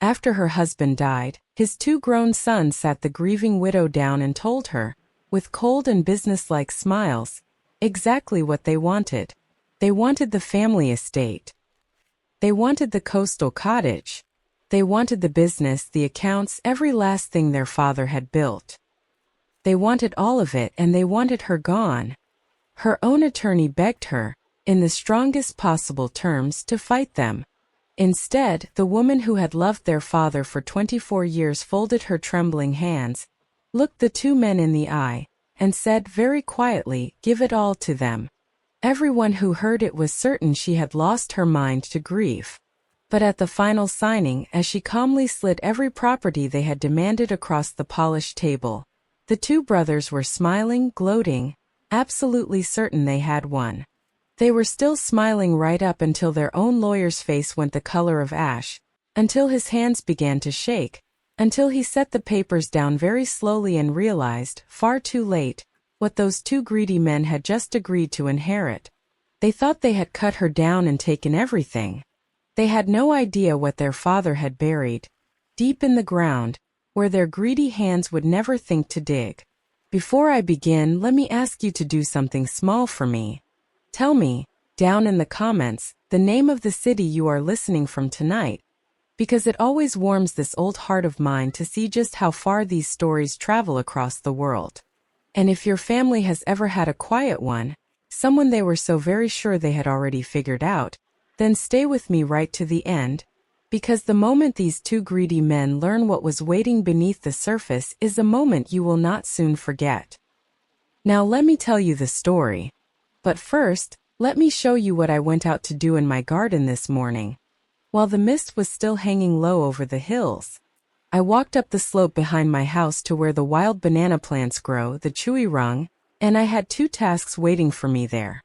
After her husband died, his two grown sons sat the grieving widow down and told her, with cold and businesslike smiles, exactly what they wanted. They wanted the family estate. They wanted the coastal cottage. They wanted the business, the accounts, every last thing their father had built. They wanted all of it, and they wanted her gone. Her own attorney begged her, in the strongest possible terms, to fight them. Instead, the woman who had loved their father for 24 years folded her trembling hands, looked the two men in the eye, and said very quietly, "Give it all to them." Everyone who heard it was certain she had lost her mind to grief. But at the final signing, as she calmly slid every property they had demanded across the polished table, the two brothers were smiling, gloating, absolutely certain they had won. They were still smiling right up until their own lawyer's face went the color of ash, until his hands began to shake, until he set the papers down very slowly and realized, far too late, what those two greedy men had just agreed to inherit. They thought they had cut her down and taken everything. They had no idea what their father had buried, deep in the ground, where their greedy hands would never think to dig. Before I begin, let me ask you to do something small for me. Tell me, down in the comments, the name of the city you are listening from tonight, because it always warms this old heart of mine to see just how far these stories travel across the world. And if your family has ever had a quiet one, someone they were so very sure they had already figured out, then stay with me right to the end, because the moment these two greedy men learn what was waiting beneath the surface is a moment you will not soon forget. Now let me tell you the story. But first, let me show you what I went out to do in my garden this morning. While the mist was still hanging low over the hills, I walked up the slope behind my house to where the wild banana plants grow, the chewy rung, and I had two tasks waiting for me there.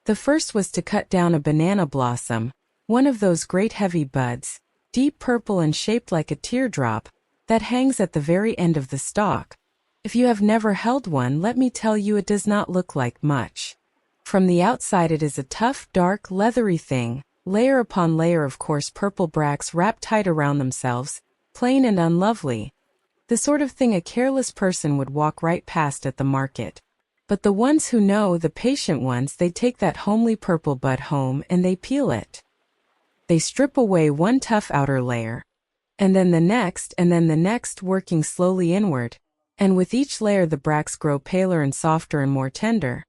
The first was to cut down a banana blossom, one of those great heavy buds, deep purple and shaped like a teardrop, that hangs at the very end of the stalk. If you have never held one, let me tell you, it does not look like much. From the outside it is a tough, dark, leathery thing, layer upon layer of coarse purple bracts wrapped tight around themselves, plain and unlovely. The sort of thing a careless person would walk right past at the market. But the ones who know, the patient ones, they take that homely purple bud home and they peel it. They strip away one tough outer layer, and then the next, and then the next, working slowly inward, and with each layer the bracts grow paler and softer and more tender,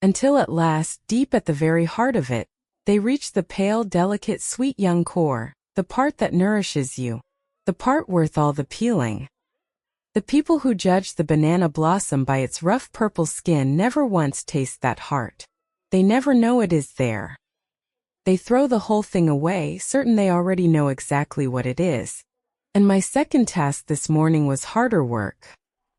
until at last, deep at the very heart of it, they reach the pale, delicate, sweet young core, the part that nourishes you, the part worth all the peeling. The people who judge the banana blossom by its rough purple skin never once taste that heart. They never know it is there. They throw the whole thing away, certain they already know exactly what it is. And my second task this morning was harder work.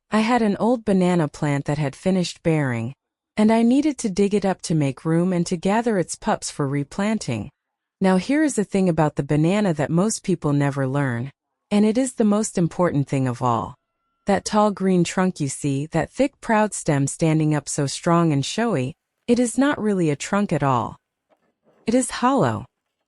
I had an old banana plant that had finished bearing, and I needed to dig it up to make room and to gather its pups for replanting. Now here is the thing about the banana that most people never learn, and it is the most important thing of all. That tall green trunk you see, that thick proud stem standing up so strong and showy, it is not really a trunk at all. It is hollow.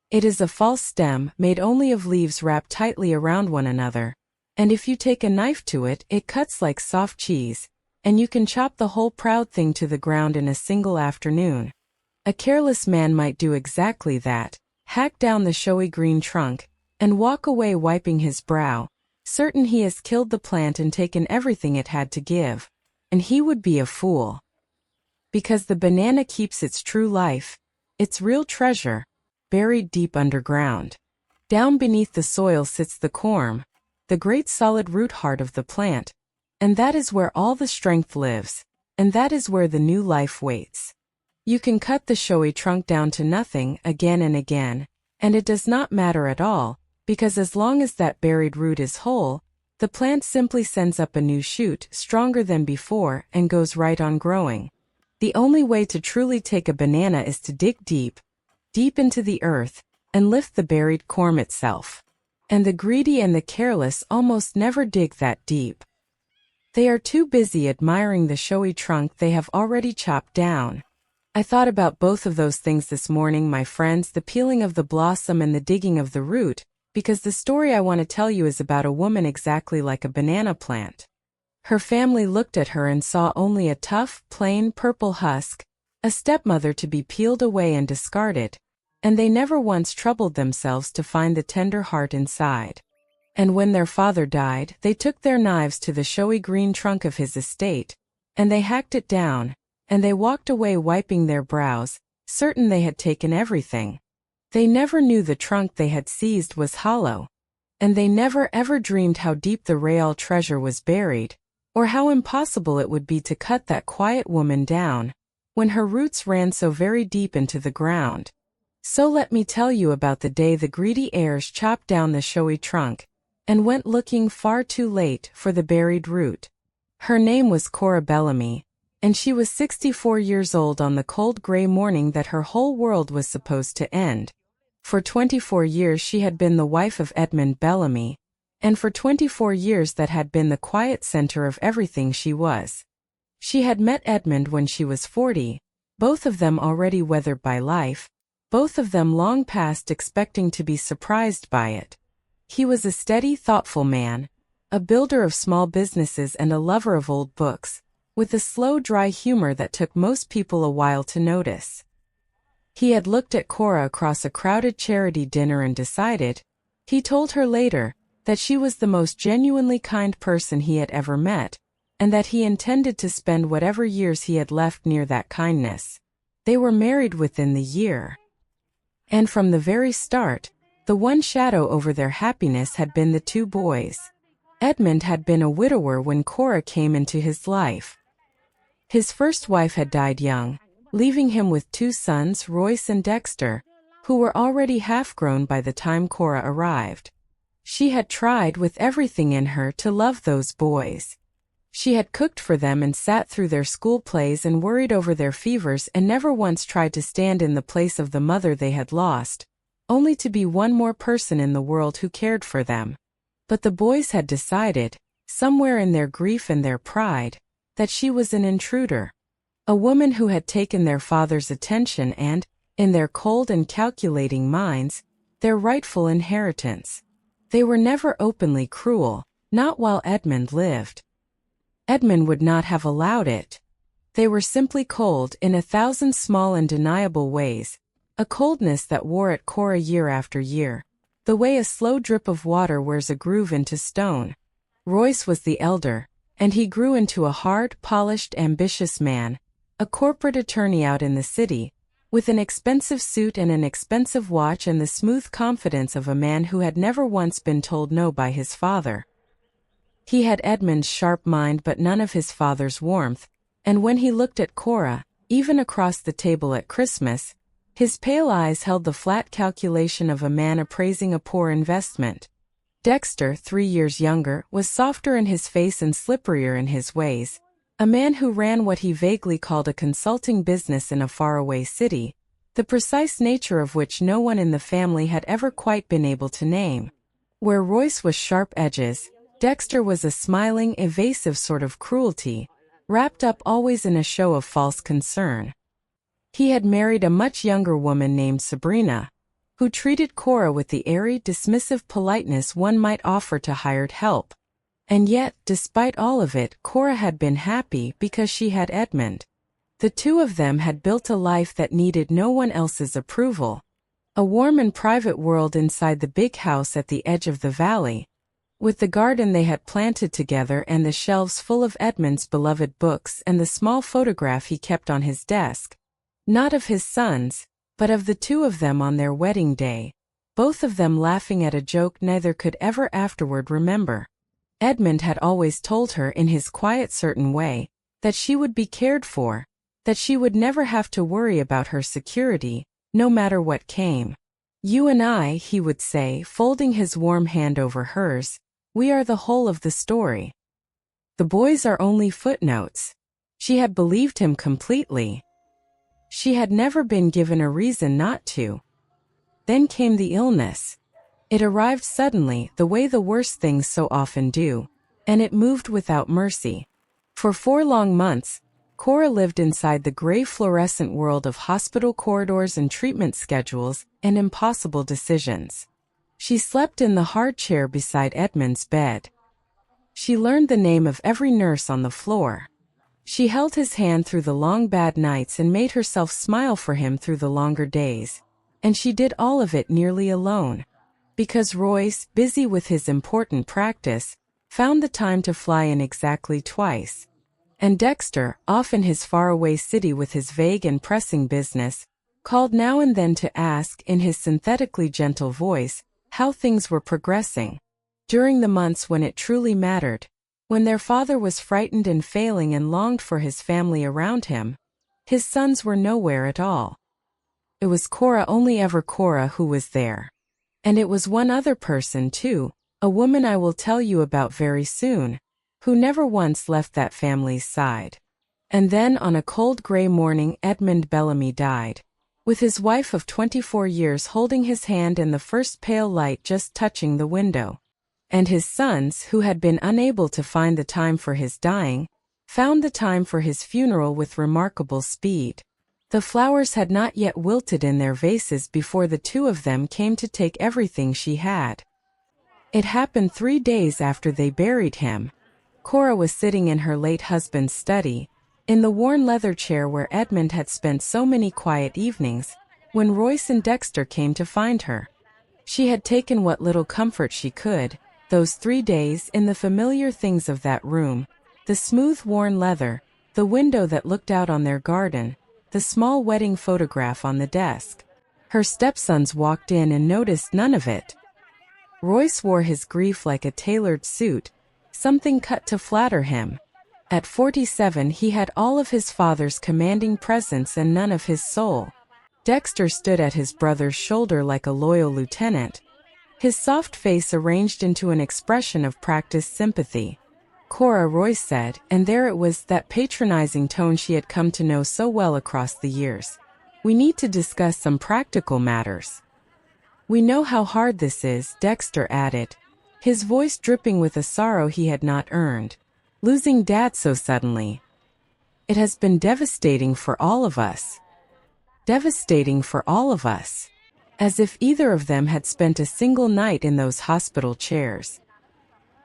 It is a false stem made only of leaves wrapped tightly around one another, and if you take a knife to it, it cuts like soft cheese, and you can chop the whole proud thing to the ground in a single afternoon. A careless man might do exactly that, hack down the showy green trunk, and walk away wiping his brow, certain he has killed the plant and taken everything it had to give. And he would be a fool. Because the banana keeps its true life, its real treasure, buried deep underground. Down beneath the soil sits the corm, the great solid root heart of the plant, and that is where all the strength lives, and that is where the new life waits. You can cut the showy trunk down to nothing again and again, and it does not matter at all, because as long as that buried root is whole, the plant simply sends up a new shoot, stronger than before, and goes right on growing. The only way to truly take a banana is to dig deep, deep into the earth, and lift the buried corm itself. And the greedy and the careless almost never dig that deep. They are too busy admiring the showy trunk they have already chopped down. I thought about both of those things this morning, my friends, the peeling of the blossom and the digging of the root, because the story I want to tell you is about a woman exactly like a banana plant. Her family looked at her and saw only a tough, plain purple husk, a stepmother to be peeled away and discarded, and they never once troubled themselves to find the tender heart inside. And when their father died, they took their knives to the showy green trunk of his estate, and they hacked it down, and they walked away wiping their brows, certain they had taken everything. They never knew the trunk they had seized was hollow, and they never ever dreamed how deep the real treasure was buried, or how impossible it would be to cut that quiet woman down, when her roots ran so very deep into the ground. So let me tell you about the day the greedy heirs chopped down the showy trunk, and went looking far too late for the buried root. Her name was Cora Bellamy, and she was 64 years old on the cold gray morning that her whole world was supposed to end. For 24 years she had been the wife of Edmund Bellamy, and for 24 years that had been the quiet center of everything she was. She had met Edmund when she was 40, both of them already weathered by life, both of them long past expecting to be surprised by it. He was a steady, thoughtful man, a builder of small businesses and a lover of old books, with a slow, dry humor that took most people a while to notice. He had looked at Cora across a crowded charity dinner and decided, he told her later, that she was the most genuinely kind person he had ever met, and that he intended to spend whatever years he had left near that kindness. They were married within the year. And from the very start, the one shadow over their happiness had been the two boys. Edmund had been a widower when Cora came into his life. His first wife had died young, leaving him with two sons, Royce and Dexter, who were already half-grown by the time Cora arrived. She had tried with everything in her to love those boys. She had cooked for them and sat through their school plays and worried over their fevers and never once tried to stand in the place of the mother they had lost, only to be one more person in the world who cared for them. But the boys had decided, somewhere in their grief and their pride, that she was an intruder. A woman who had taken their father's attention and, in their cold and calculating minds, their rightful inheritance. They were never openly cruel, not while Edmund lived. Edmund would not have allowed it. They were simply cold in 1,000 small and deniable ways, a coldness that wore at Cora year after year, the way a slow drip of water wears a groove into stone. Royce was the elder, and he grew into a hard, polished, ambitious man, a corporate attorney out in the city, with an expensive suit and an expensive watch and the smooth confidence of a man who had never once been told no by his father. He had Edmund's sharp mind but none of his father's warmth, and when he looked at Cora, even across the table at Christmas, his pale eyes held the flat calculation of a man appraising a poor investment. Dexter, 3 years younger, was softer in his face and slipperier in his ways, a man who ran what he vaguely called a consulting business in a faraway city, the precise nature of which no one in the family had ever quite been able to name. Where Royce was sharp edges, Dexter was a smiling, evasive sort of cruelty, wrapped up always in a show of false concern. He had married a much younger woman named Sabrina, who treated Cora with the airy, dismissive politeness one might offer to hired help. And yet, despite all of it, Cora had been happy because she had Edmund. The two of them had built a life that needed no one else's approval. A warm and private world inside the big house at the edge of the valley, with the garden they had planted together and the shelves full of Edmund's beloved books and the small photograph he kept on his desk. Not of his sons, but of the two of them on their wedding day, both of them laughing at a joke neither could ever afterward remember. Edmund had always told her in his quiet certain way, that she would be cared for, that she would never have to worry about her security, no matter what came. "You and I," he would say, folding his warm hand over hers, "we are the whole of the story. The boys are only footnotes." She had believed him completely. She had never been given a reason not to. Then came the illness. It arrived suddenly, the way the worst things so often do, and it moved without mercy. For 4 long months, Cora lived inside the gray fluorescent world of hospital corridors and treatment schedules and impossible decisions. She slept in the hard chair beside Edmund's bed. She learned the name of every nurse on the floor. She held his hand through the long bad nights and made herself smile for him through the longer days. And she did all of it nearly alone. Because Royce, busy with his important practice, found the time to fly in exactly twice. And Dexter, off in his faraway city with his vague and pressing business, called now and then to ask, in his synthetically gentle voice, how things were progressing. During the months when it truly mattered, when their father was frightened and failing and longed for his family around him, his sons were nowhere at all. It was Cora, only ever Cora, who was there. And it was one other person too, a woman I will tell you about very soon, who never once left that family's side. And then on a cold gray morning Edmund Bellamy died, with his wife of 24 years holding his hand and the first pale light just touching the window. And his sons, who had been unable to find the time for his dying, found the time for his funeral with remarkable speed. The flowers had not yet wilted in their vases before the two of them came to take everything she had. It happened 3 days after they buried him. Cora was sitting in her late husband's study, in the worn leather chair where Edmund had spent so many quiet evenings, when Royce and Dexter came to find her. She had taken what little comfort she could, those 3 days, in the familiar things of that room, the smooth worn leather, the window that looked out on their garden, the small wedding photograph on the desk. Her stepsons walked in and noticed none of it. Royce wore his grief like a tailored suit, something cut to flatter him. At 47 he had all of his father's commanding presence and none of his soul. Dexter stood at his brother's shoulder like a loyal lieutenant, his soft face arranged into an expression of practiced sympathy. Cora, Royce said, and there it was, that patronizing tone she had come to know so well across the years. We need to discuss some practical matters. We know how hard this is, Dexter added, his voice dripping with a sorrow he had not earned. Losing Dad so suddenly. It has been devastating for all of us. Devastating for all of us. As if either of them had spent a single night in those hospital chairs.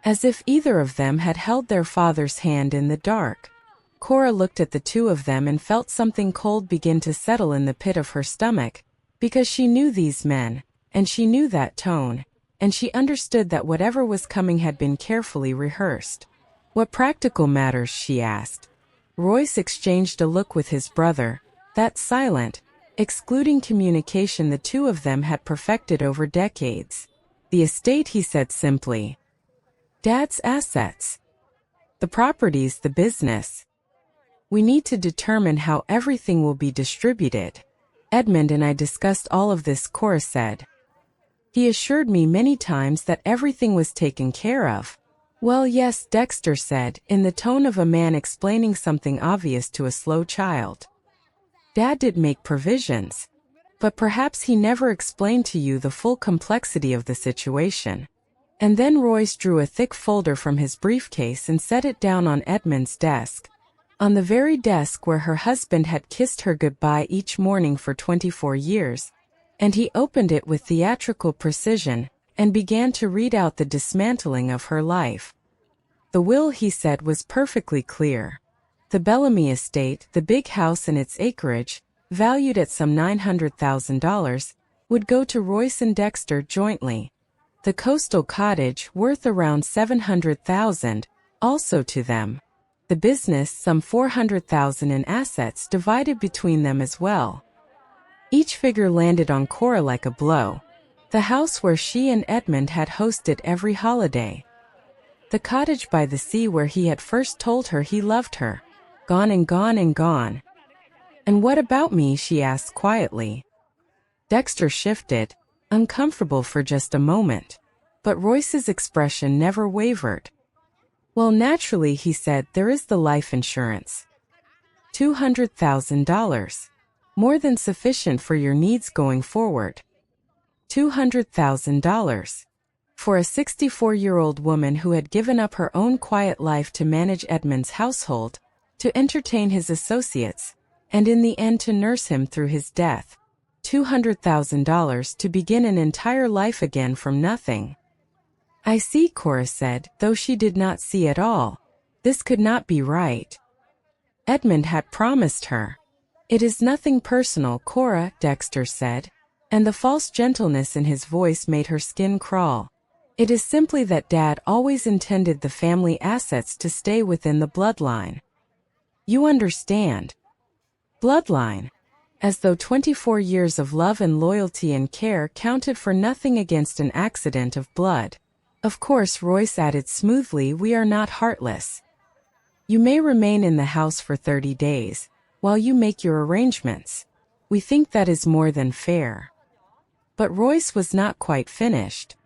As if either of them had held their father's hand in the dark. Cora looked at the two of them and felt something cold begin to settle in the pit of her stomach, because she knew these men, and she knew that tone, and she understood that whatever was coming had been carefully rehearsed. What practical matters? She asked. Royce exchanged a look with his brother, that silent, excluding communication the two of them had perfected over decades. The estate, he said simply. Dad's assets. The properties, the business. We need to determine how everything will be distributed. Edmund and I discussed all of this, Cora said. He assured me many times that everything was taken care of. Well, yes, Dexter said, in the tone of a man explaining something obvious to a slow child. Dad did make provisions. But perhaps he never explained to you the full complexity of the situation. And then Royce drew a thick folder from his briefcase and set it down on Edmund's desk. On the very desk where her husband had kissed her goodbye each morning for 24 years. And he opened it with theatrical precision, and began to read out the dismantling of her life. The will, he said, was perfectly clear. The Bellamy estate, the big house and its acreage, valued at some $900,000, would go to Royce and Dexter jointly. The coastal cottage, worth around $700,000, also to them. The business, some $400,000 in assets, divided between them as well. Each figure landed on Cora like a blow. The house where she and Edmund had hosted every holiday. The cottage by the sea where he had first told her he loved her. Gone and gone and gone. And what about me? She asked quietly. Dexter shifted, uncomfortable for just a moment. But Royce's expression never wavered. Well, naturally, he said, there is the life insurance. $200,000. More than sufficient for your needs going forward. $200,000. For a 64-year-old woman who had given up her own quiet life to manage Edmund's household, to entertain his associates, and in the end to nurse him through his death. $200,000 to begin an entire life again from nothing. I see, Cora said, though she did not see at all. This could not be right. Edmund had promised her. It is nothing personal, Cora, Dexter said, and the false gentleness in his voice made her skin crawl. It is simply that Dad always intended the family assets to stay within the bloodline. You understand. Bloodline. As though 24 years of love and loyalty and care counted for nothing against an accident of blood. Of course, Royce added smoothly, we are not heartless. You may remain in the house for 30 days, while you make your arrangements. We think that is more than fair. But Royce was not quite finished.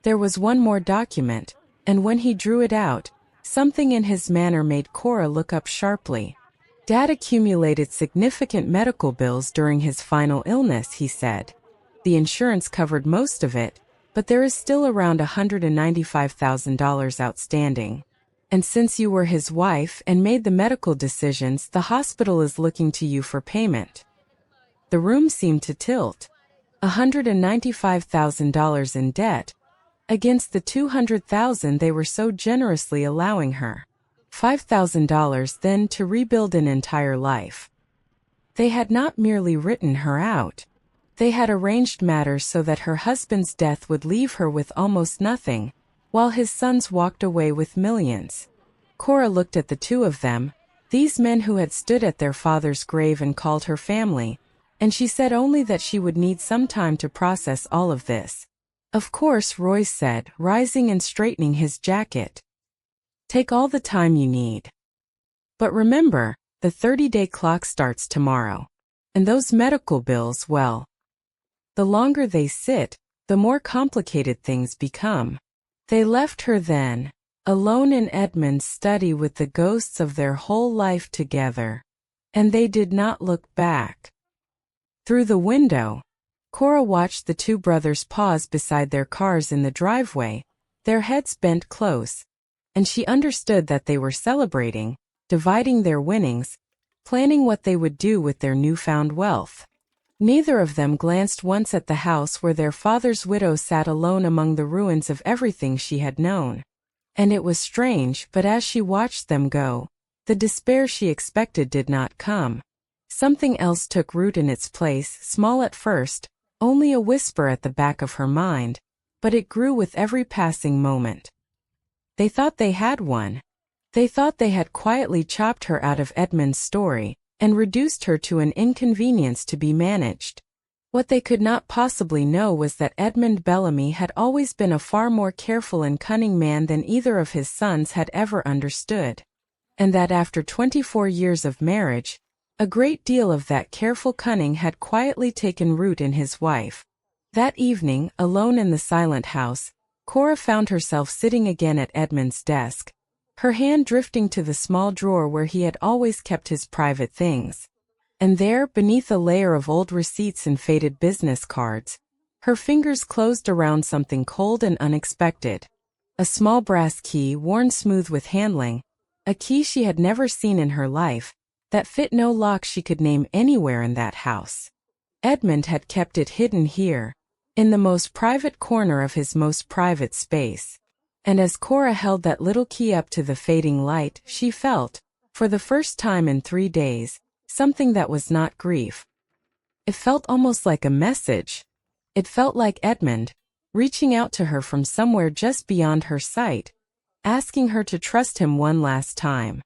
There was one more document, and when he drew it out, something in his manner made Cora look up sharply. Dad accumulated significant medical bills during his final illness, he said. The insurance covered most of it, but there is still around $195,000 outstanding. And since you were his wife and made the medical decisions, the hospital is looking to you for payment. The room seemed to tilt. $195,000 in debt, against the $200,000 they were so generously allowing her. $5,000 then to rebuild an entire life. They had not merely written her out. They had arranged matters so that her husband's death would leave her with almost nothing, while his sons walked away with millions. Cora looked at the two of them, these men who had stood at their father's grave and called her family, and she said only that she would need some time to process all of this. Of course, Royce said, rising and straightening his jacket. Take all the time you need. But remember, the 30-day clock starts tomorrow. And those medical bills, well, the longer they sit, the more complicated things become. They left her then, alone in Edmund's study with the ghosts of their whole life together. And they did not look back. Through the window, Cora watched the two brothers pause beside their cars in the driveway, their heads bent close, and she understood that they were celebrating, dividing their winnings, planning what they would do with their newfound wealth. Neither of them glanced once at the house where their father's widow sat alone among the ruins of everything she had known. And it was strange, but as she watched them go, the despair she expected did not come. Something else took root in its place, small at first, only a whisper at the back of her mind, but it grew with every passing moment. They thought they had one. They thought they had quietly chopped her out of Edmund's story, and reduced her to an inconvenience to be managed. What they could not possibly know was that Edmund Bellamy had always been a far more careful and cunning man than either of his sons had ever understood. And that after 24 years of marriage, a great deal of that careful cunning had quietly taken root in his wife. That evening, alone in the silent house, Cora found herself sitting again at Edmund's desk, her hand drifting to the small drawer where he had always kept his private things. And there, beneath a layer of old receipts and faded business cards, her fingers closed around something cold and unexpected. A small brass key worn smooth with handling, a key she had never seen in her life, that fit no lock she could name anywhere in that house. Edmund had kept it hidden here, in the most private corner of his most private space. And as Cora held that little key up to the fading light, she felt, for the first time in 3 days, something that was not grief. It felt almost like a message. It felt like Edmund, reaching out to her from somewhere just beyond her sight, asking her to trust him one last time.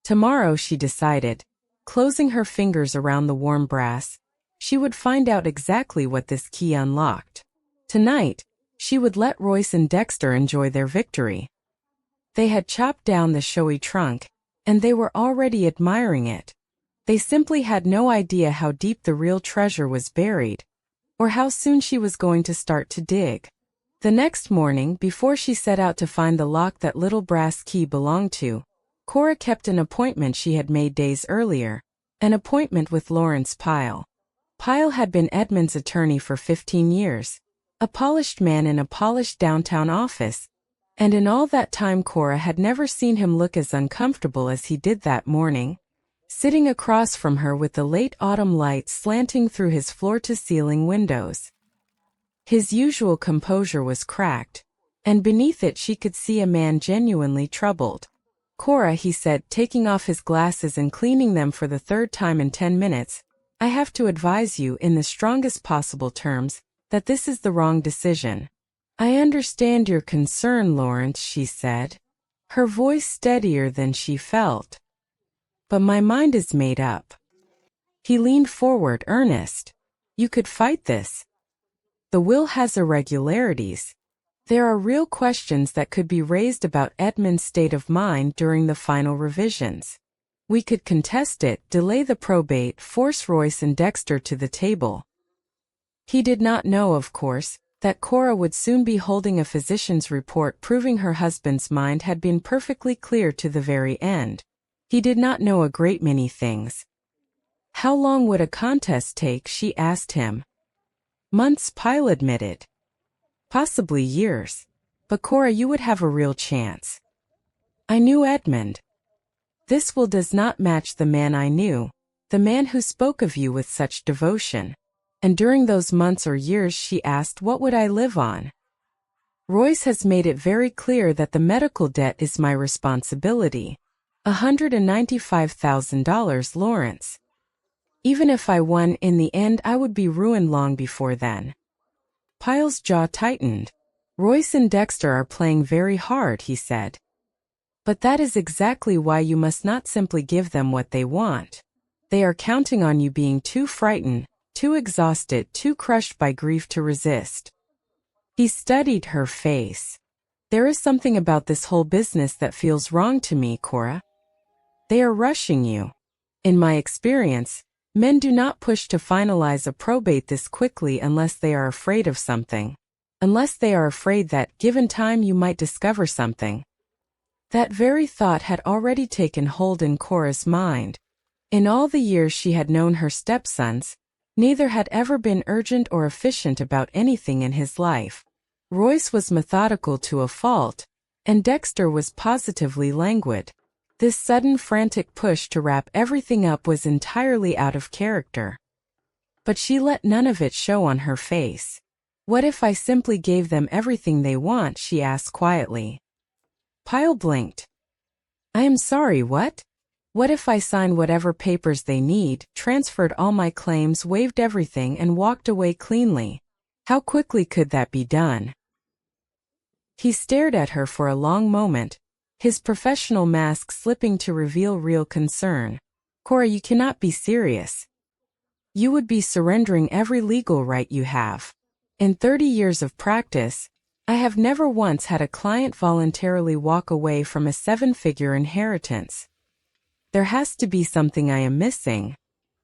Tomorrow, she decided, closing her fingers around the warm brass, she would find out exactly what this key unlocked. Tonight, she would let Royce and Dexter enjoy their victory. They had chopped down the showy trunk, and they were already admiring it. They simply had no idea how deep the real treasure was buried, or how soon she was going to start to dig. The next morning, before she set out to find the lock that little brass key belonged to, Cora kept an appointment she had made days earlier, an appointment with Lawrence Pyle. Pyle had been Edmund's attorney for 15 years, a polished man in a polished downtown office, and in all that time Cora had never seen him look as uncomfortable as he did that morning. sitting across from her with the late autumn light slanting through his floor-to-ceiling windows. His usual composure was cracked, and beneath it she could see a man genuinely troubled. "Cora," he said, taking off his glasses and cleaning them for the third time in 10 minutes, "I have to advise you in the strongest possible terms that this is the wrong decision." "I understand your concern, Lawrence," she said, her voice steadier than she felt. "But my mind is made up." He leaned forward, earnest. "You could fight this. The will has irregularities. There are real questions that could be raised about Edmund's state of mind during the final revisions. We could contest it, delay the probate, force Royce and Dexter to the table." He did not know, of course, that Cora would soon be holding a physician's report proving her husband's mind had been perfectly clear to the very end. He did not know a great many things. How long would a contest take, she asked him. Months, Pyle admitted. Possibly years. But Cora, you would have a real chance. I knew Edmund. This will does not match the man I knew, the man who spoke of you with such devotion. And during those months or years, she asked, what would I live on? Royce has made it very clear that the medical debt is my responsibility. $195,000, Lawrence. Even if I won in the end, I would be ruined long before then. Pyle's jaw tightened. Royce and Dexter are playing very hard, he said. But that is exactly why you must not simply give them what they want. They are counting on you being too frightened, too exhausted, too crushed by grief to resist. He studied her face. There is something about this whole business that feels wrong to me, Cora. They are rushing you. In my experience, men do not push to finalize a probate this quickly unless they are afraid of something. Unless they are afraid that, given time, you might discover something. That very thought had already taken hold in Cora's mind. In all the years she had known her stepsons, neither had ever been urgent or efficient about anything in his life. Royce was methodical to a fault, and Dexter was positively languid. This sudden frantic push to wrap everything up was entirely out of character. But she let none of it show on her face. What if I simply gave them everything they want, she asked quietly. Pyle blinked. I am sorry, what? What if I signed whatever papers they need, transferred all my claims, waived everything, and walked away cleanly? How quickly could that be done? He stared at her for a long moment, his professional mask slipping to reveal real concern. Cora, you cannot be serious. You would be surrendering every legal right you have. In 30 years of practice, I have never once had a client voluntarily walk away from a 7-figure inheritance. There has to be something I am missing.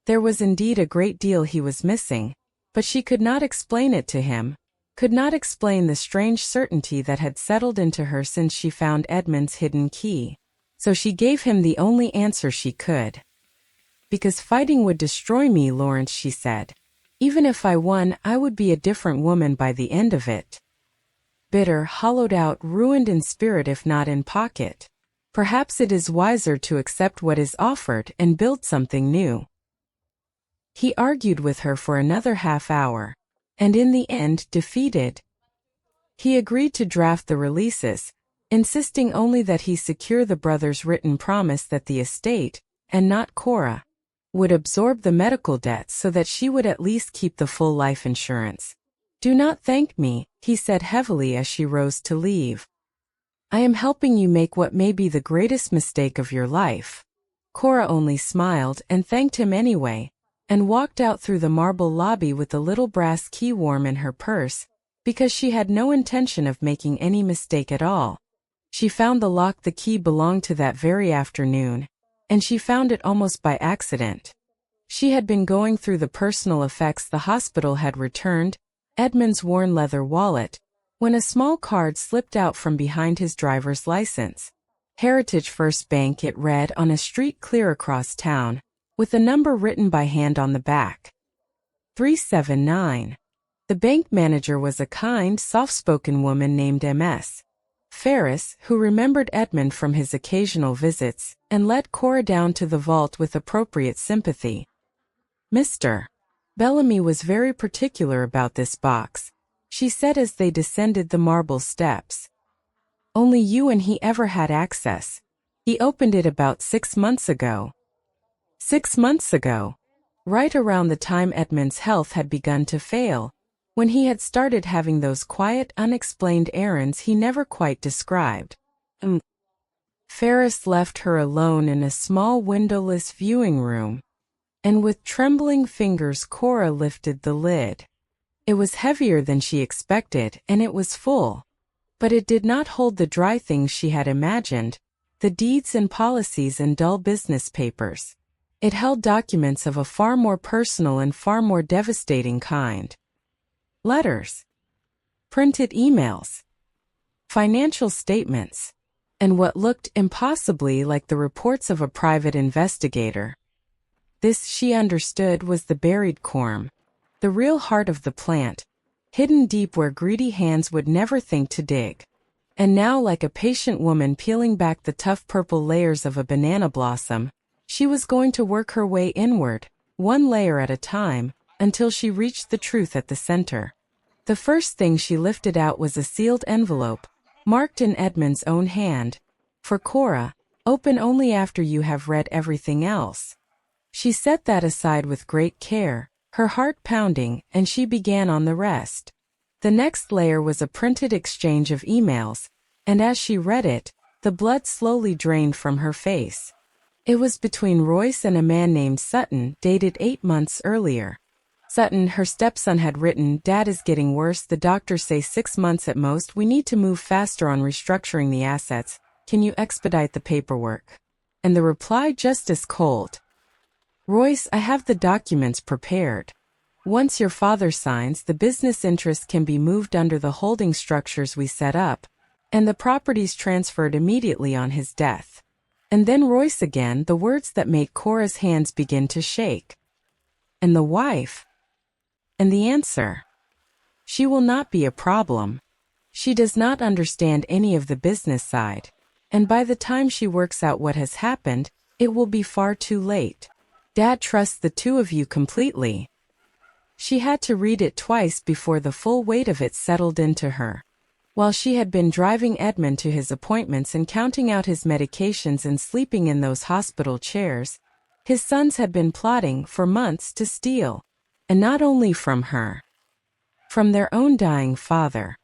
There was indeed a great deal he was missing, but she could not explain it to him, could not explain the strange certainty that had settled into her since she found Edmund's hidden key. So she gave him the only answer she could. Because fighting would destroy me, Lawrence, she said. Even if I won, I would be a different woman by the end of it. Bitter, hollowed out, ruined in spirit if not in pocket. Perhaps it is wiser to accept what is offered and build something new. He argued with her for another half hour, and in the end, defeated. He agreed to draft the releases, insisting only that he secure the brothers' written promise that the estate, and not Cora, would absorb the medical debts so that she would at least keep the full life insurance. Do not thank me, he said heavily as she rose to leave. I am helping you make what may be the greatest mistake of your life. Cora only smiled and thanked him anyway, and walked out through the marble lobby with the little brass key warm in her purse, because she had no intention of making any mistake at all. She found the lock the key belonged to that very afternoon, and she found it almost by accident. She had been going through the personal effects the hospital had returned, Edmund's worn leather wallet, when a small card slipped out from behind his driver's license. Heritage First Bank, it read, on a street clear across town, with a number written by hand on the back. 379. The bank manager was a kind, soft-spoken woman named Ms. Ferris, who remembered Edmund from his occasional visits, and led Cora down to the vault with appropriate sympathy. Mr. Bellamy was very particular about this box, she said as they descended the marble steps. Only you and he ever had access. He opened it about 6 months ago. 6 months ago? Right around the time Edmund's health had begun to fail, when he had started having those quiet, unexplained errands he never quite described. Ferris left her alone in a small windowless viewing room, and with trembling fingers Cora lifted the lid. It was heavier than she expected, and it was full. But it did not hold the dry things she had imagined, the deeds and policies and dull business papers. It held documents of a far more personal and far more devastating kind. Letters, printed emails, financial statements, and what looked impossibly like the reports of a private investigator. This, she understood, was the buried corm, the real heart of the plant, hidden deep where greedy hands would never think to dig. And now, like a patient woman peeling back the tough purple layers of a banana blossom, she was going to work her way inward, one layer at a time, until she reached the truth at the center. The first thing she lifted out was a sealed envelope, marked in Edmund's own hand. For Cora, open only after you have read everything else. She set that aside with great care, her heart pounding, and she began on the rest. The next layer was a printed exchange of emails, and as she read it, the blood slowly drained from her face. It was between Royce and a man named Sutton, dated 8 months earlier. Sutton, her stepson, had written, "Dad is getting worse, the doctors say 6 months at most, we need to move faster on restructuring the assets, can you expedite the paperwork?" And the reply just as cold. "Royce, I have the documents prepared. Once your father signs, the business interest can be moved under the holding structures we set up, and the properties transferred immediately on his death." And then Royce again, the words that made Cora's hands begin to shake. "And the wife?" And the answer? "She will not be a problem. She does not understand any of the business side, and by the time she works out what has happened, it will be far too late. Dad trusts the two of you completely." She had to read it twice before the full weight of it settled into her. While she had been driving Edmund to his appointments and counting out his medications and sleeping in those hospital chairs, his sons had been plotting for months to steal. And not only from her. From their own dying father.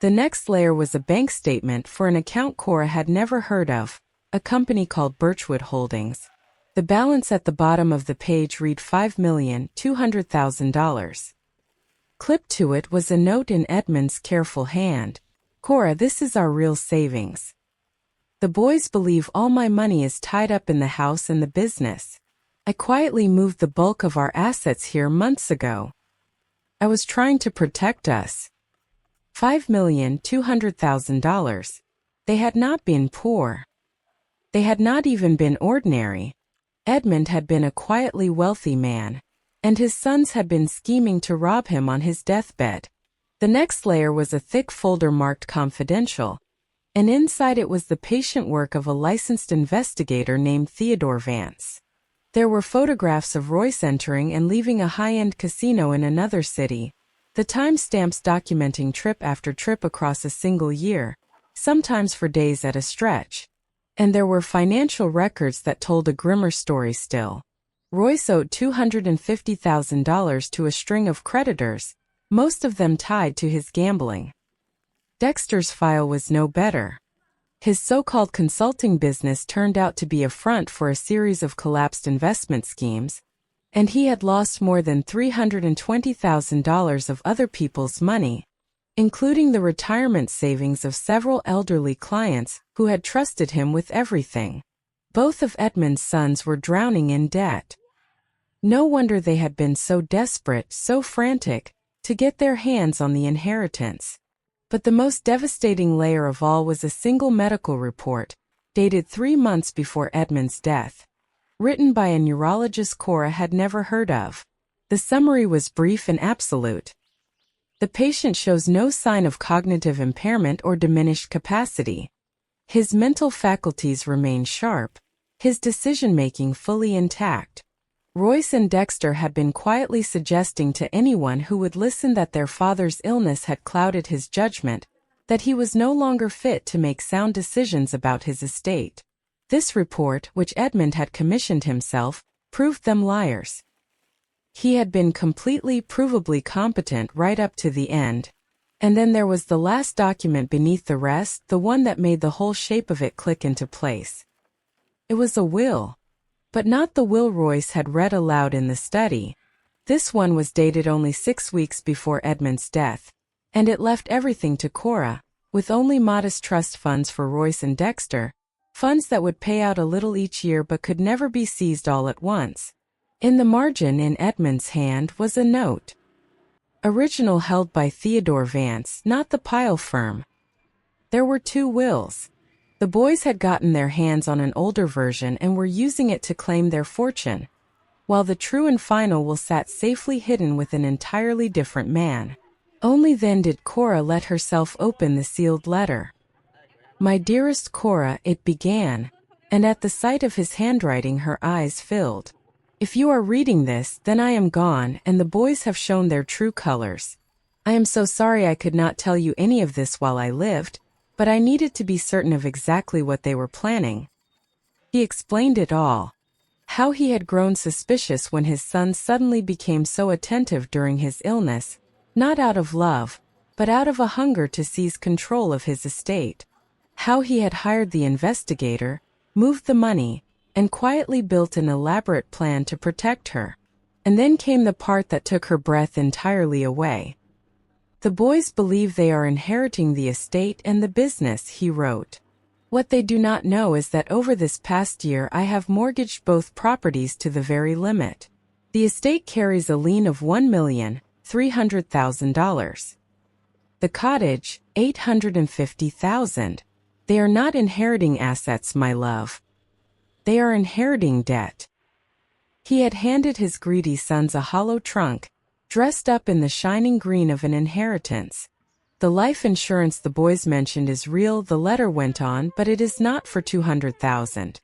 The next layer was a bank statement for an account Cora had never heard of, a company called Birchwood Holdings. The balance at the bottom of the page read $5,200,000. Clipped to it was a note in Edmund's careful hand. "Cora, this is our real savings. The boys believe all my money is tied up in the house and the business. I quietly moved the bulk of our assets here months ago. I was trying to protect us." $5,200,000. They had not been poor. They had not even been ordinary. Edmund had been a quietly wealthy man, and his sons had been scheming to rob him on his deathbed. The next layer was a thick folder marked confidential, and inside it was the patient work of a licensed investigator named Theodore Vance. There were photographs of Royce entering and leaving a high-end casino in another city, the timestamps documenting trip after trip across a single year, sometimes for days at a stretch. And there were financial records that told a grimmer story still. Royce owed $250,000 to a string of creditors, most of them tied to his gambling. Dexter's file was no better. His so-called consulting business turned out to be a front for a series of collapsed investment schemes, and he had lost more than $320,000 of other people's money, including the retirement savings of several elderly clients who had trusted him with everything. Both of Edmund's sons were drowning in debt. No wonder they had been so desperate, so frantic, to get their hands on the inheritance. But the most devastating layer of all was a single medical report, dated 3 months before Edmund's death, written by a neurologist Cora had never heard of. The summary was brief and absolute. The patient shows no sign of cognitive impairment or diminished capacity. His mental faculties remain sharp, his decision-making fully intact. Royce and Dexter had been quietly suggesting to anyone who would listen that their father's illness had clouded his judgment, that he was no longer fit to make sound decisions about his estate. This report, which Edmund had commissioned himself, proved them liars. He had been completely provably competent right up to the end. And then there was the last document beneath the rest, the one that made the whole shape of it click into place. It was a will. But not the will Royce had read aloud in the study. This one was dated only 6 weeks before Edmund's death, and it left everything to Cora, with only modest trust funds for Royce and Dexter, funds that would pay out a little each year but could never be seized all at once. In the margin in Edmund's hand was a note. Original held by Theodore Vance, not the Pyle firm. There were 2 wills. The boys had gotten their hands on an older version and were using it to claim their fortune, while the true and final will sat safely hidden with an entirely different man. Only then did Cora let herself open the sealed letter. "My dearest Cora," it began, and at the sight of his handwriting her eyes filled. "If you are reading this, then I am gone, and the boys have shown their true colors. I am so sorry I could not tell you any of this while I lived, but I needed to be certain of exactly what they were planning." He explained it all. How he had grown suspicious when his son suddenly became so attentive during his illness, not out of love, but out of a hunger to seize control of his estate. How he had hired the investigator, moved the money, and quietly built an elaborate plan to protect her. And then came the part that took her breath entirely away. "The boys believe they are inheriting the estate and the business," he wrote. "What they do not know is that over this past year I have mortgaged both properties to the very limit. The estate carries a lien of $1,300,000. The cottage, $850,000. They are not inheriting assets, my love. They are inheriting debt." He had handed his greedy sons a hollow trunk, dressed up in the shining green of an inheritance. "The life insurance the boys mentioned is real," the letter went on, "but it is not for $200,000.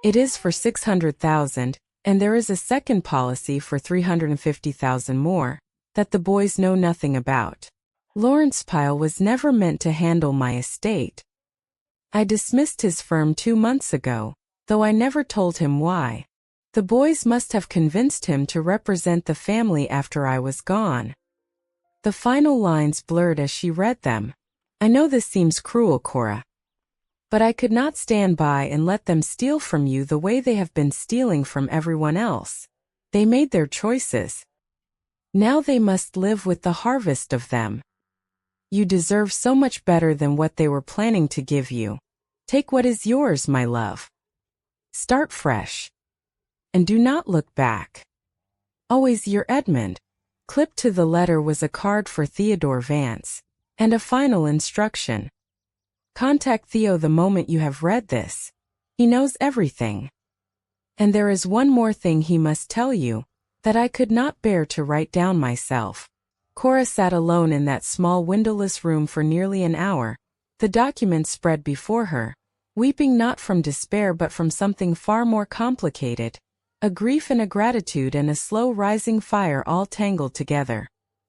It is for $600,000, and there is a second policy for $350,000 more, that the boys know nothing about. Lawrence Pyle was never meant to handle my estate. I dismissed his firm 2 months ago, though I never told him why. The boys must have convinced him to represent the family after I was gone." The final lines blurred as she read them. "I know this seems cruel, Cora, but I could not stand by and let them steal from you the way they have been stealing from everyone else. They made their choices. Now they must live with the harvest of them. You deserve so much better than what they were planning to give you. Take what is yours, my love. Start fresh. And do not look back. Always your Edmund." Clipped to the letter was a card for Theodore Vance, and a final instruction. "Contact Theo the moment you have read this. He knows everything. And there is one more thing he must tell you, that I could not bear to write down myself." Cora sat alone in that small windowless room for nearly an hour, the document spread before her, weeping not from despair but from something far more complicated. A grief and a gratitude and a slow rising fire all tangled together.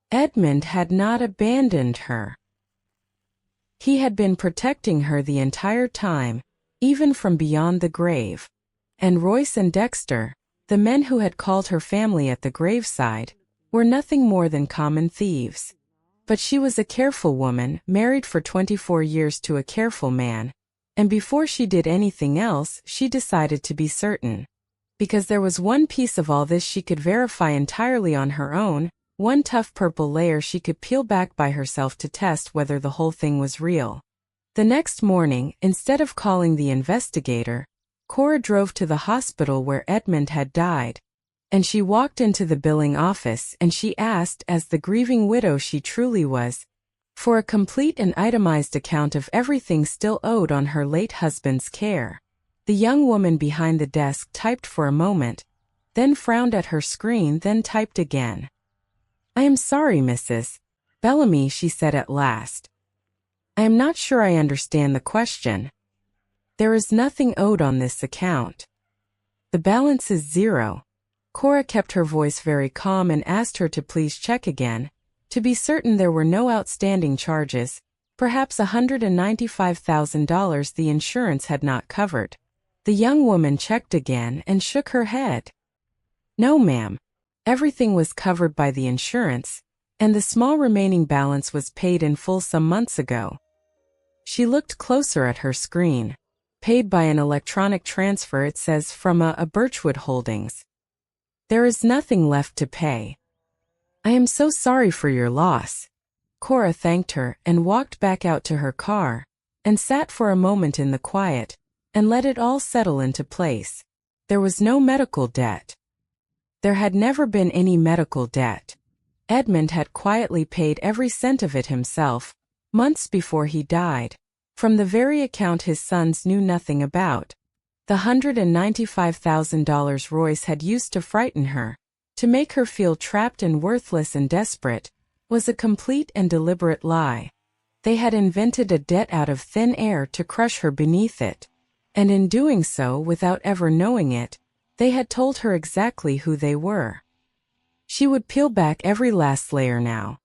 Edmund had not abandoned her. He had been protecting her the entire time, even from beyond the grave. And Royce and Dexter, the men who had called her family at the graveside, were nothing more than common thieves. But she was a careful woman, married for 24 years to a careful man, and before she did anything else, she decided to be certain. Because there was one piece of all this she could verify entirely on her own, one tough purple layer she could peel back by herself to test whether the whole thing was real. The next morning, instead of calling the investigator, Cora drove to the hospital where Edmund had died, and she walked into the billing office and she asked, as the grieving widow she truly was, for a complete and itemized account of everything still owed on her late husband's care. The young woman behind the desk typed for a moment, then frowned at her screen, then typed again. "I am sorry, Mrs. Bellamy, she said at last. I am not sure I understand the question. There is nothing owed on this account. The balance is zero. Cora kept her voice very calm and asked her to please check again, to be certain there were no outstanding charges, perhaps $195,000 the insurance had not covered. The young woman checked again and shook her head. No, ma'am. Everything was covered by the insurance, and the small remaining balance was paid in full some months ago. She looked closer at her screen. Paid by an electronic transfer, it says, from a Birchwood Holdings. There is nothing left to pay. I am so sorry for your loss. Cora thanked her and walked back out to her car, and sat for a moment in the quiet, and let it all settle into place. There was no medical debt. There had never been any medical debt. Edmund had quietly paid every cent of it himself, months before he died, from the very account his sons knew nothing about. The $195,000 Royce had used to frighten her, to make her feel trapped and worthless and desperate, was a complete and deliberate lie. They had invented a debt out of thin air to crush her beneath it, and in doing so, without ever knowing it, they had told her exactly who they were. She would peel back every last layer now,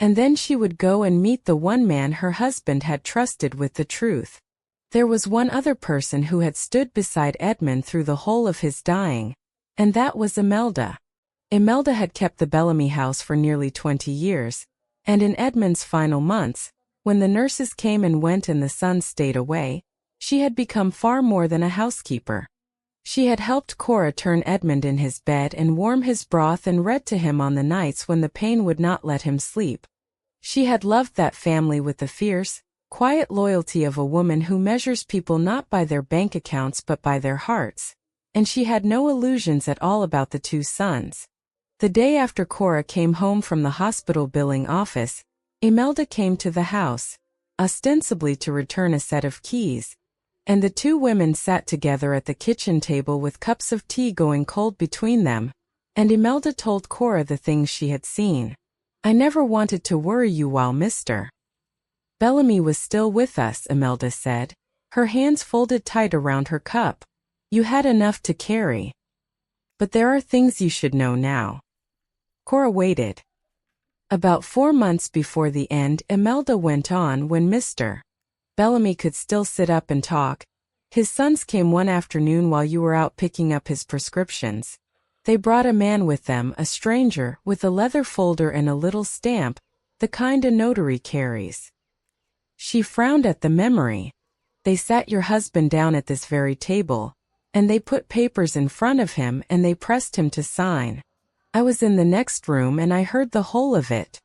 and then she would go and meet the one man her husband had trusted with the truth. There was one other person who had stood beside Edmund through the whole of his dying, and that was Imelda. Imelda had kept the Bellamy house for nearly 20 years, and in Edmund's final months, when the nurses came and went and the sons stayed away, she had become far more than a housekeeper. She had helped Cora turn Edmund in his bed and warm his broth and read to him on the nights when the pain would not let him sleep. She had loved that family with the fierce, quiet loyalty of a woman who measures people not by their bank accounts but by their hearts, and she had no illusions at all about the two sons. The day after Cora came home from the hospital billing office, Imelda came to the house, ostensibly to return a set of keys, and the two women sat together at the kitchen table with cups of tea going cold between them, and Imelda told Cora the things she had seen. I never wanted to worry you while Mr. Bellamy was still with us, Imelda said, her hands folded tight around her cup. You had enough to carry. But there are things you should know now. Cora waited. About 4 months before the end, Imelda went on, when Mr. Bellamy could still sit up and talk. His sons came one afternoon while you were out picking up his prescriptions. They brought a man with them, a stranger, with a leather folder and a little stamp, the kind a notary carries. She frowned at the memory. They sat your husband down at this very table, and they put papers in front of him and they pressed him to sign. I was in the next room and I heard the whole of it.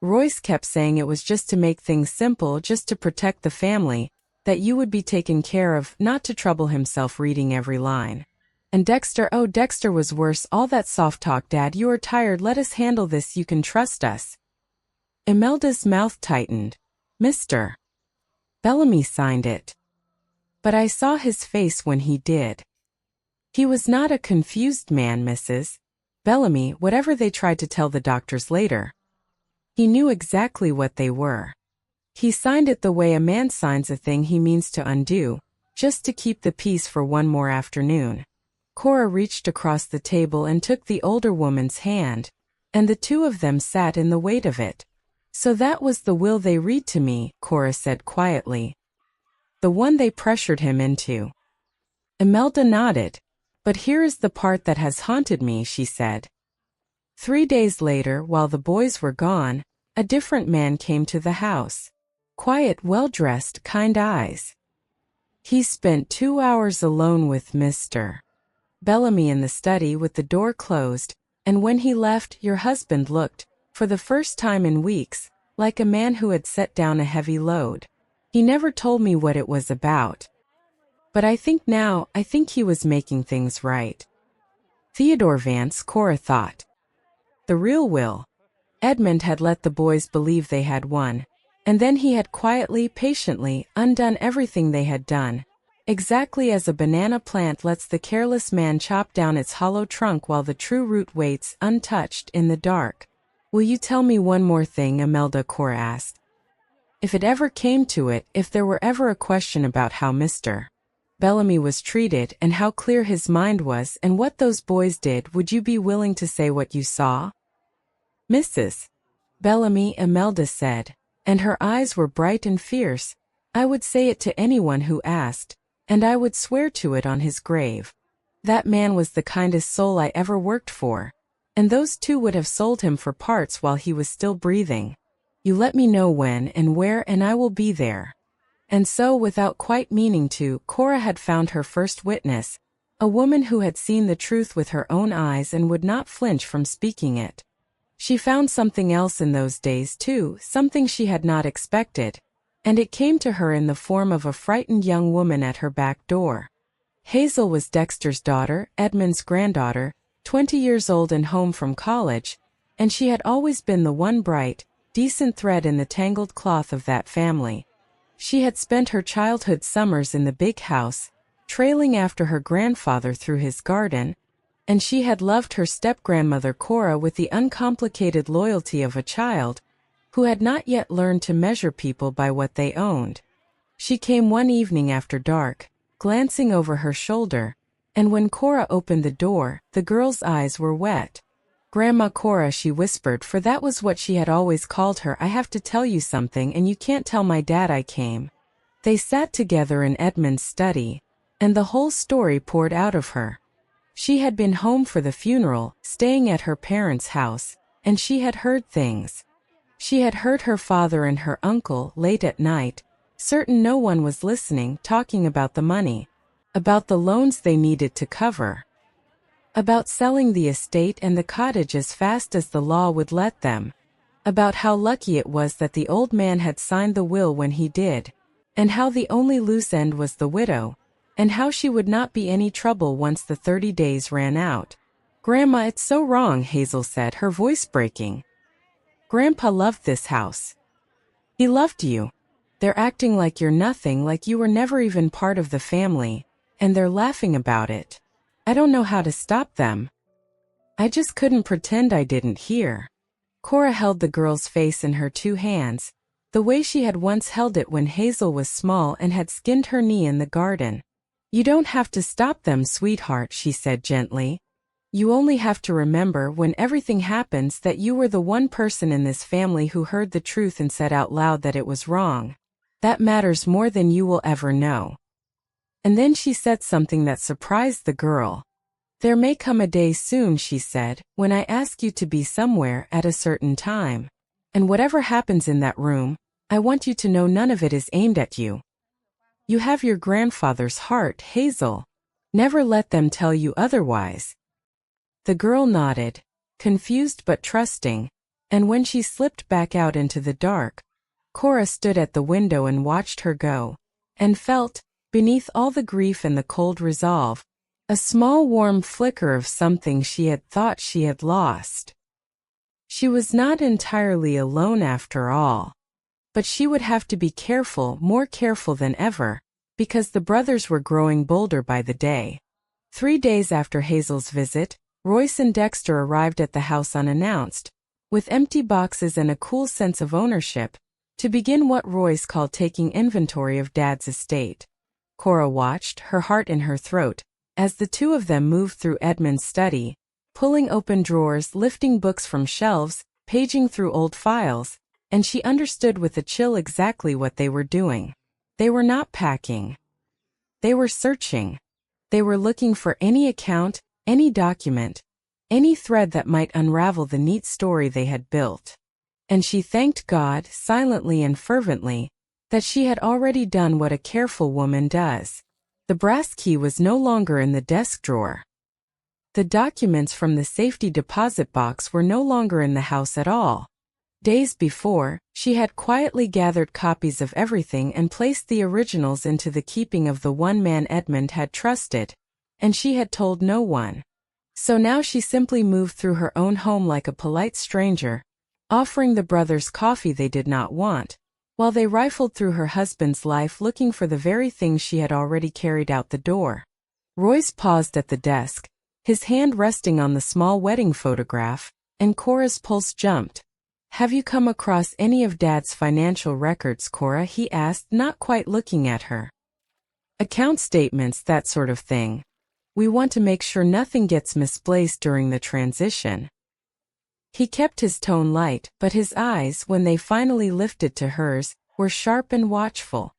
Royce kept saying it was just to make things simple, just to protect the family, that you would be taken care of, not to trouble himself reading every line. And Dexter, oh, Dexter was worse. All that soft talk, Dad, you are tired, let us handle this, you can trust us. Imelda's mouth tightened. Mr. Bellamy signed it. But I saw his face when he did. He was not a confused man, Mrs. Bellamy, whatever they tried to tell the doctors later. He knew exactly what they were. He signed it the way a man signs a thing he means to undo, just to keep the peace for one more afternoon. Cora reached across the table and took the older woman's hand, and the two of them sat in the weight of it. So that was the will they read to me, Cora said quietly. The one they pressured him into. Imelda nodded. But here is the part that has haunted me, she said. 3 days later, while the boys were gone, a different man came to the house. Quiet, well-dressed, kind eyes. He spent 2 hours alone with Mr. Bellamy in the study with the door closed, and when he left, your husband looked, for the first time in weeks, like a man who had set down a heavy load. He never told me what it was about. But I think he was making things right. Theodore Vance, Cora thought. The real will. Edmund had let the boys believe they had won, and then he had quietly, patiently, undone everything they had done, exactly as a banana plant lets the careless man chop down its hollow trunk while the true root waits, untouched, in the dark. Will you tell me one more thing, Imelda? Cora asked. If it ever came to it, if there were ever a question about how Mr. Bellamy was treated and how clear his mind was and what those boys did, would you be willing to say what you saw? Mrs. Bellamy, Imelda said, and her eyes were bright and fierce. I would say it to anyone who asked, and I would swear to it on his grave. That man was the kindest soul I ever worked for, and those two would have sold him for parts while he was still breathing. You let me know when and where and I will be there. And so, without quite meaning to, Cora had found her first witness, a woman who had seen the truth with her own eyes and would not flinch from speaking it. She found something else in those days too, something she had not expected, and it came to her in the form of a frightened young woman at her back door. Hazel was Dexter's daughter, Edmund's granddaughter, 20 years old and home from college, and she had always been the one bright, decent thread in the tangled cloth of that family. She had spent her childhood summers in the big house, trailing after her grandfather through his garden, and she had loved her step-grandmother Cora with the uncomplicated loyalty of a child who had not yet learned to measure people by what they owned. She came one evening after dark, glancing over her shoulder, and when Cora opened the door, the girl's eyes were wet. Grandma Cora, she whispered, for that was what she had always called her, I have to tell you something and you can't tell my dad I came. They sat together in Edmund's study, and the whole story poured out of her. She had been home for the funeral, staying at her parents' house, and she had heard things. She had heard her father and her uncle, late at night, certain no one was listening, talking about the money, about the loans they needed to cover, about selling the estate and the cottage as fast as the law would let them, about how lucky it was that the old man had signed the will when he did, and how the only loose end was the widow, and how she would not be any trouble once the 30 days ran out. Grandma, it's so wrong, Hazel said, her voice breaking. Grandpa loved this house. He loved you. They're acting like you're nothing, like you were never even part of the family, and they're laughing about it. I don't know how to stop them. I just couldn't pretend I didn't hear. Cora held the girl's face in her two hands, the way she had once held it when Hazel was small and had skinned her knee in the garden. You don't have to stop them, sweetheart, she said gently. You only have to remember when everything happens that you were the one person in this family who heard the truth and said out loud that it was wrong. That matters more than you will ever know. And then she said something that surprised the girl. There may come a day soon, she said, when I ask you to be somewhere at a certain time. And whatever happens in that room, I want you to know none of it is aimed at you. You have your grandfather's heart, Hazel. Never let them tell you otherwise. The girl nodded, confused but trusting, and when she slipped back out into the dark, Cora stood at the window and watched her go, and felt, beneath all the grief and the cold resolve, a small warm flicker of something she had thought she had lost. She was not entirely alone after all, but she would have to be careful, more careful than ever, because the brothers were growing bolder by the day. 3 days after Hazel's visit, Royce and Dexter arrived at the house unannounced, with empty boxes and a cool sense of ownership, to begin what Royce called taking inventory of Dad's estate. Cora watched, her heart in her throat, as the two of them moved through Edmund's study, pulling open drawers, lifting books from shelves, paging through old files, and she understood with a chill exactly what they were doing. They were not packing. They were searching. They were looking for any account, any document, any thread that might unravel the neat story they had built. And she thanked God, silently and fervently, that she had already done what a careful woman does. The brass key was no longer in the desk drawer. The documents from the safety deposit box were no longer in the house at all. Days before, she had quietly gathered copies of everything and placed the originals into the keeping of the one man Edmund had trusted, and she had told no one. So now she simply moved through her own home like a polite stranger, offering the brothers coffee they did not want, while they rifled through her husband's life looking for the very things she had already carried out the door. Royce paused at the desk, his hand resting on the small wedding photograph, and Cora's pulse jumped. "Have you come across any of Dad's financial records, Cora?" he asked, not quite looking at her. "Account statements, that sort of thing. We want to make sure nothing gets misplaced during the transition." He kept his tone light, but his eyes, when they finally lifted to hers, were sharp and watchful.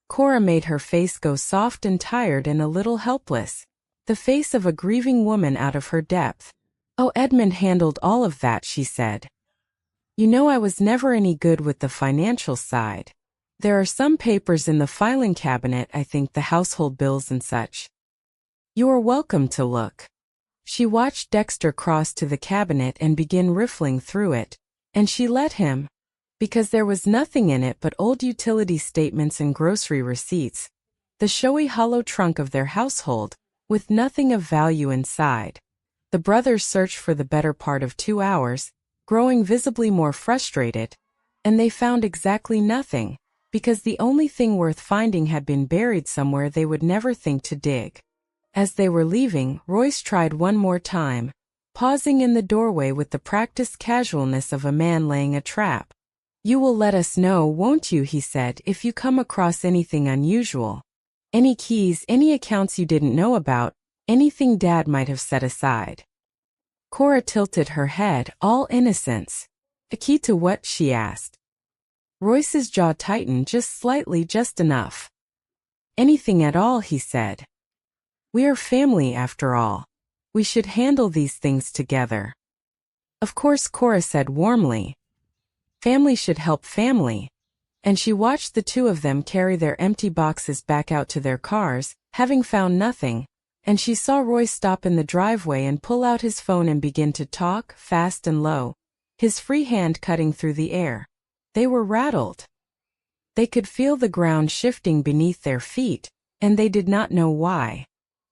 Cora made her face go soft and tired and a little helpless. The face of a grieving woman out of her depth. "Oh, Edmund handled all of that," she said. "You know, I was never any good with the financial side. There are some papers in the filing cabinet, I think, the household bills and such. You are welcome to look." She watched Dexter cross to the cabinet and begin riffling through it, and she let him, because there was nothing in it but old utility statements and grocery receipts, the showy hollow trunk of their household, with nothing of value inside. The brothers searched for the better part of 2 hours, growing visibly more frustrated, and they found exactly nothing, because the only thing worth finding had been buried somewhere they would never think to dig. As they were leaving, Royce tried one more time, pausing in the doorway with the practiced casualness of a man laying a trap. "You will let us know, won't you," he said, "if you come across anything unusual? Any keys, any accounts you didn't know about, anything Dad might have set aside." Cora tilted her head, all innocence. "A key to what?" she asked. Royce's jaw tightened just slightly, just enough. "Anything at all," he said. "We are family after all. We should handle these things together." "Of course," Cora said warmly. "Family should help family." And she watched the two of them carry their empty boxes back out to their cars, having found nothing, and she saw Roy stop in the driveway and pull out his phone and begin to talk, fast and low, his free hand cutting through the air. They were rattled. They could feel the ground shifting beneath their feet, and they did not know why.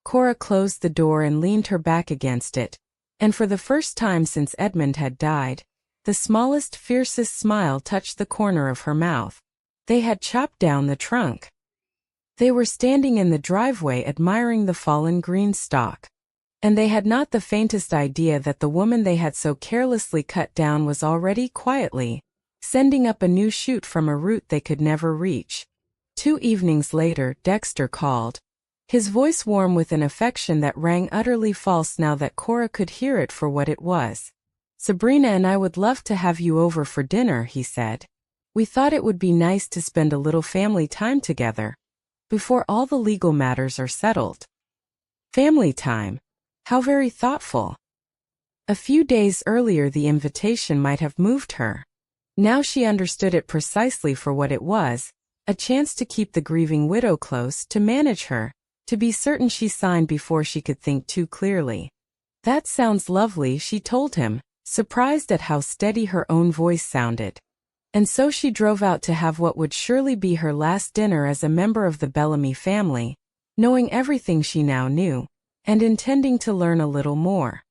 Cora closed the door and leaned her back against it, and for the first time since Edmund had died, the smallest, fiercest smile touched the corner of her mouth. They had chopped down the trunk. They were standing in the driveway admiring the fallen green stalk. And they had not the faintest idea that the woman they had so carelessly cut down was already quietly sending up a new shoot from a root they could never reach. 2 evenings later, Dexter called, his voice warm with an affection that rang utterly false now that Cora could hear it for what it was. "Sabrina and I would love to have you over for dinner," he said. "We thought it would be nice to spend a little family time together, before all the legal matters are settled." Family time. How very thoughtful. A few days earlier the invitation might have moved her. Now she understood it precisely for what it was, a chance to keep the grieving widow close, to manage her, to be certain she signed before she could think too clearly. "That sounds lovely," she told him, surprised at how steady her own voice sounded. And so she drove out to have what would surely be her last dinner as a member of the Bellamy family, knowing everything she now knew, and intending to learn a little more.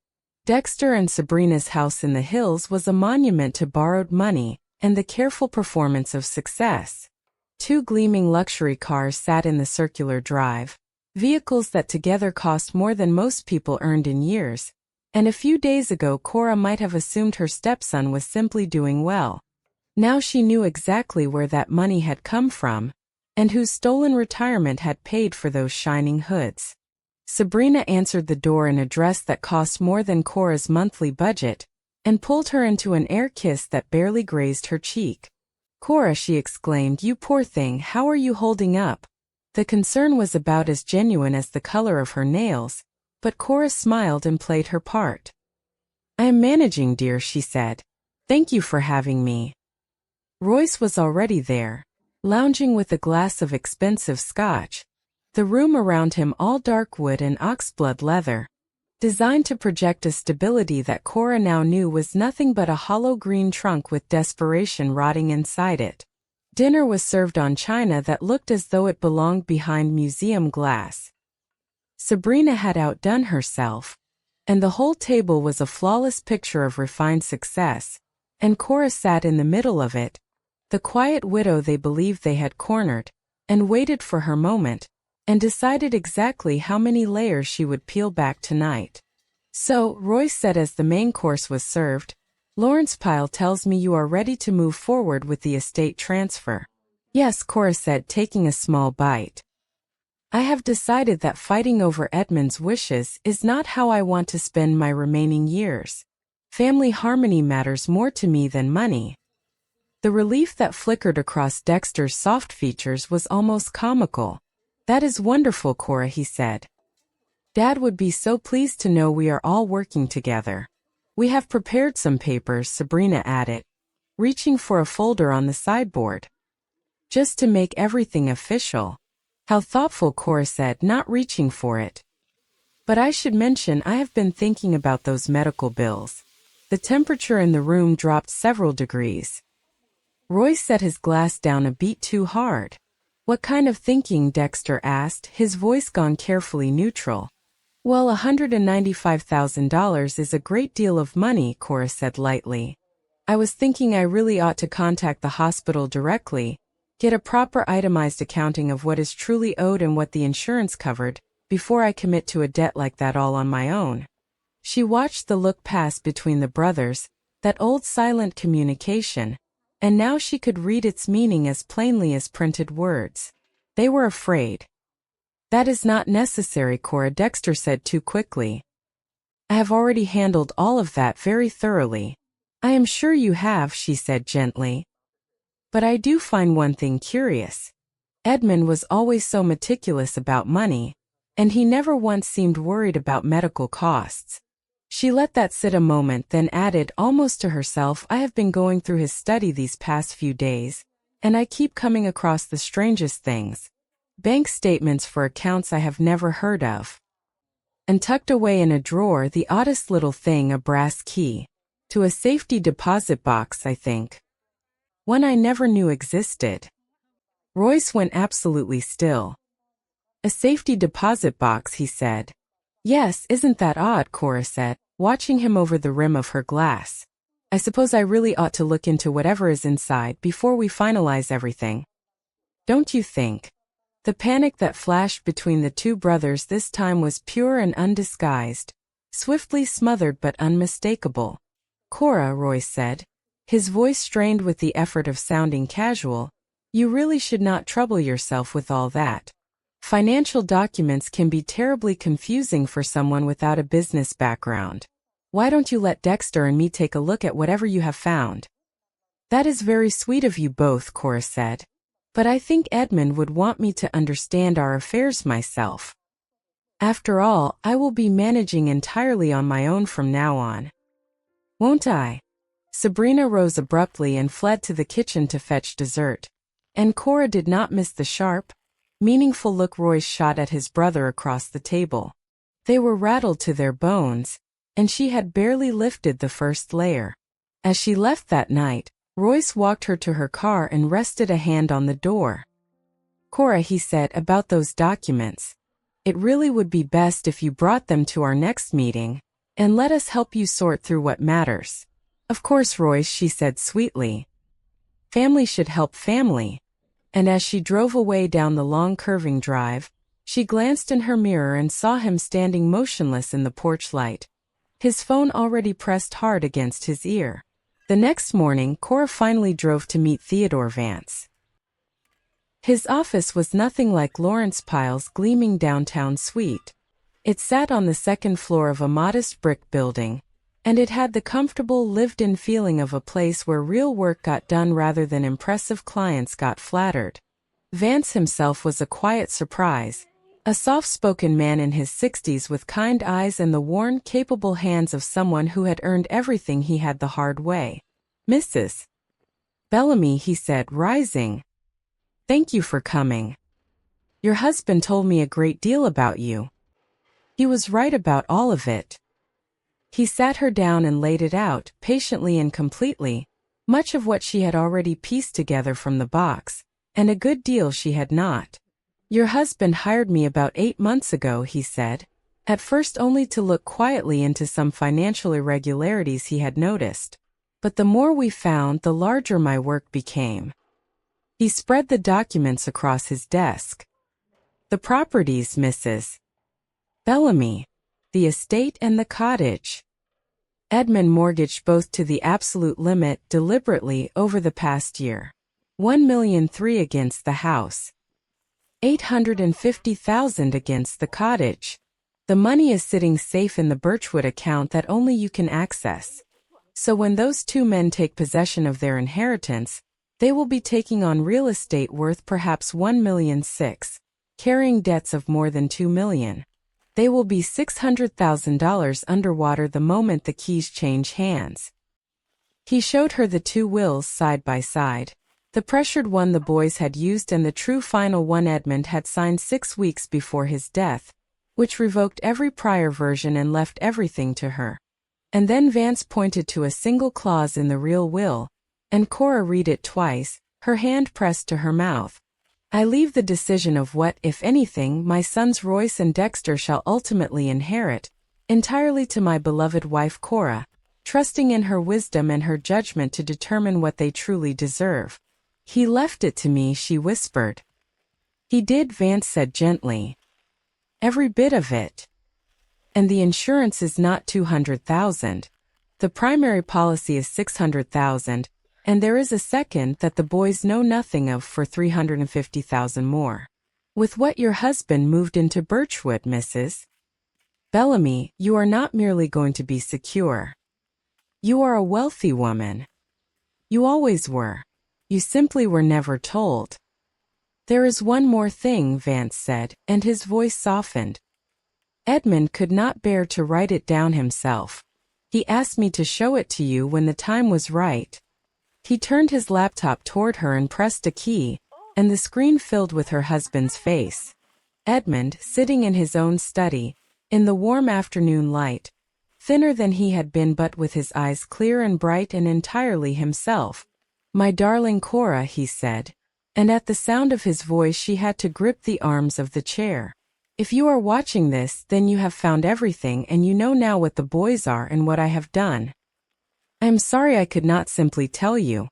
Dexter and Sabrina's house in the hills was a monument to borrowed money and the careful performance of success. 2 gleaming luxury cars sat in the circular drive, vehicles that together cost more than most people earned in years, and a few days ago Cora might have assumed her stepson was simply doing well. Now she knew exactly where that money had come from, and whose stolen retirement had paid for those shining hoods. Sabrina answered the door in a dress that cost more than Cora's monthly budget, and pulled her into an air kiss that barely grazed her cheek. "Cora," she exclaimed, "you poor thing, how are you holding up?" The concern was about as genuine as the color of her nails, but Cora smiled and played her part. "I am managing, dear," she said. "Thank you for having me." Royce was already there, lounging with a glass of expensive scotch, the room around him all dark wood and oxblood leather, designed to project a stability that Cora now knew was nothing but a hollow green trunk with desperation rotting inside it. Dinner was served on china that looked as though it belonged behind museum glass. Sabrina had outdone herself, and the whole table was a flawless picture of refined success, and Cora sat in the middle of it, the quiet widow they believed they had cornered, and waited for her moment, and decided exactly how many layers she would peel back tonight. "So," Royce said as the main course was served, Lawrence Pyle tells me you are ready to move forward with the estate transfer. Yes, Cora said, taking a small bite. I have decided that fighting over Edmund's wishes is not how I want to spend my remaining years. Family harmony matters more to me than money. The relief that flickered across Dexter's soft features was almost comical. That is wonderful, Cora, he said. Dad would be so pleased to know we are all working together. We have prepared some papers, Sabrina added, reaching for a folder on the sideboard. Just to make everything official. How thoughtful, Cora said, not reaching for it. But I should mention I have been thinking about those medical bills. The temperature in the room dropped several degrees. Roy set his glass down a beat too hard. What kind of thinking? Dexter asked, his voice gone carefully neutral. Well, $195,000 is a great deal of money, Cora said lightly. I was thinking I really ought to contact the hospital directly, get a proper itemized accounting of what is truly owed and what the insurance covered, before I commit to a debt like that all on my own. She watched the look pass between the brothers, that old silent communication, and now she could read its meaning as plainly as printed words. They were afraid. That is not necessary, Cora, Dexter said too quickly. I have already handled all of that very thoroughly. I am sure you have, she said gently. But I do find one thing curious. Edmund was always so meticulous about money, and he never once seemed worried about medical costs. She let that sit a moment, then added almost to herself, I have been going through his study these past few days, and I keep coming across the strangest things. Bank statements for accounts I have never heard of. And tucked away in a drawer, the oddest little thing, a brass key. To a safety deposit box, I think. One I never knew existed. Royce went absolutely still. A safety deposit box, he said. Yes, isn't that odd, Cora said, watching him over the rim of her glass. I suppose I really ought to look into whatever is inside before we finalize everything. Don't you think? The panic that flashed between the two brothers this time was pure and undisguised, swiftly smothered but unmistakable. Cora, Royce said, his voice strained with the effort of sounding casual, you really should not trouble yourself with all that. Financial documents can be terribly confusing for someone without a business background. Why don't you let Dexter and me take a look at whatever you have found? That is very sweet of you both, Cora said. But I think Edmund would want me to understand our affairs myself. After all, I will be managing entirely on my own from now on. Won't I? Sabrina rose abruptly and fled to the kitchen to fetch dessert. And Cora did not miss the sharp, meaningful look Royce shot at his brother across the table. They were rattled to their bones, and she had barely lifted the first layer. As she left that night, Royce walked her to her car and rested a hand on the door. Cora, he said, about those documents. It really would be best if you brought them to our next meeting, and let us help you sort through what matters. Of course, Royce, she said sweetly. Family should help family. And as she drove away down the long curving drive, she glanced in her mirror and saw him standing motionless in the porch light, his phone already pressed hard against his ear. The next morning, Cora finally drove to meet Theodore Vance. His office was nothing like Lawrence Pyle's gleaming downtown suite. It sat on the second floor of a modest brick building, and it had the comfortable, lived-in feeling of a place where real work got done rather than impressive clients got flattered. Vance himself was a quiet surprise, a soft-spoken man in his 60s with kind eyes and the worn, capable hands of someone who had earned everything he had the hard way. Mrs. Bellamy, he said, rising. Thank you for coming. Your husband told me a great deal about you. He was right about all of it. He sat her down and laid it out, patiently and completely, much of what she had already pieced together from the box, and a good deal she had not. Your husband hired me about 8 months ago, he said, at first only to look quietly into some financial irregularities he had noticed. But the more we found, the larger my work became. He spread the documents across his desk. The properties, Mrs. Bellamy. The estate and the cottage. Edmund mortgaged both to the absolute limit deliberately over the past year. 1,003,000 against the house. 850,000 against the cottage. The money is sitting safe in the Birchwood account that only you can access. So when those two men take possession of their inheritance, they will be taking on real estate worth perhaps 1,600,000, carrying debts of more than 2 million. They will be $600,000 underwater the moment the keys change hands. He showed her the two wills side by side. The pressured one the boys had used and the true final one Edmund had signed 6 weeks before his death, which revoked every prior version and left everything to her. And then Vance pointed to a single clause in the real will, and Cora read it twice, her hand pressed to her mouth. I leave the decision of what, if anything, my sons Royce and Dexter shall ultimately inherit, entirely to my beloved wife Cora, trusting in her wisdom and her judgment to determine what they truly deserve. He left it to me, she whispered. He did, Vance said gently. Every bit of it. And the insurance is not 200,000. The primary policy is 600,000. And there is a second that the boys know nothing of for 350,000 more. With what your husband moved into Birchwood, Mrs. Bellamy, you are not merely going to be secure. You are a wealthy woman. You always were. You simply were never told. There is one more thing, Vance said, and his voice softened. Edmund could not bear to write it down himself. He asked me to show it to you when the time was right. He turned his laptop toward her and pressed a key, and the screen filled with her husband's face. Edmund, sitting in his own study, in the warm afternoon light, thinner than he had been but with his eyes clear and bright and entirely himself. My darling Cora, he said, and at the sound of his voice she had to grip the arms of the chair. If you are watching this, then you have found everything and you know now what the boys are and what I have done. I am sorry I could not simply tell you.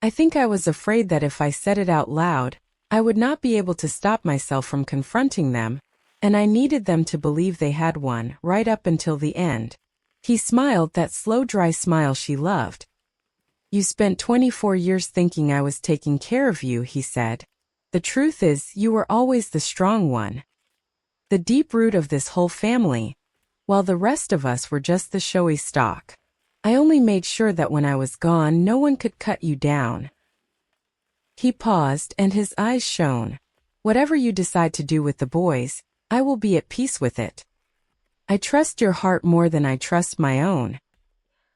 I think I was afraid that if I said it out loud, I would not be able to stop myself from confronting them, and I needed them to believe they had one, right up until the end. He smiled, that slow dry smile she loved. You spent 24 years thinking I was taking care of you, he said. The truth is, you were always the strong one. The deep root of this whole family, while the rest of us were just the showy stock. I only made sure that when I was gone no one could cut you down. He paused and his eyes shone. Whatever you decide to do with the boys, I will be at peace with it. I trust your heart more than I trust my own.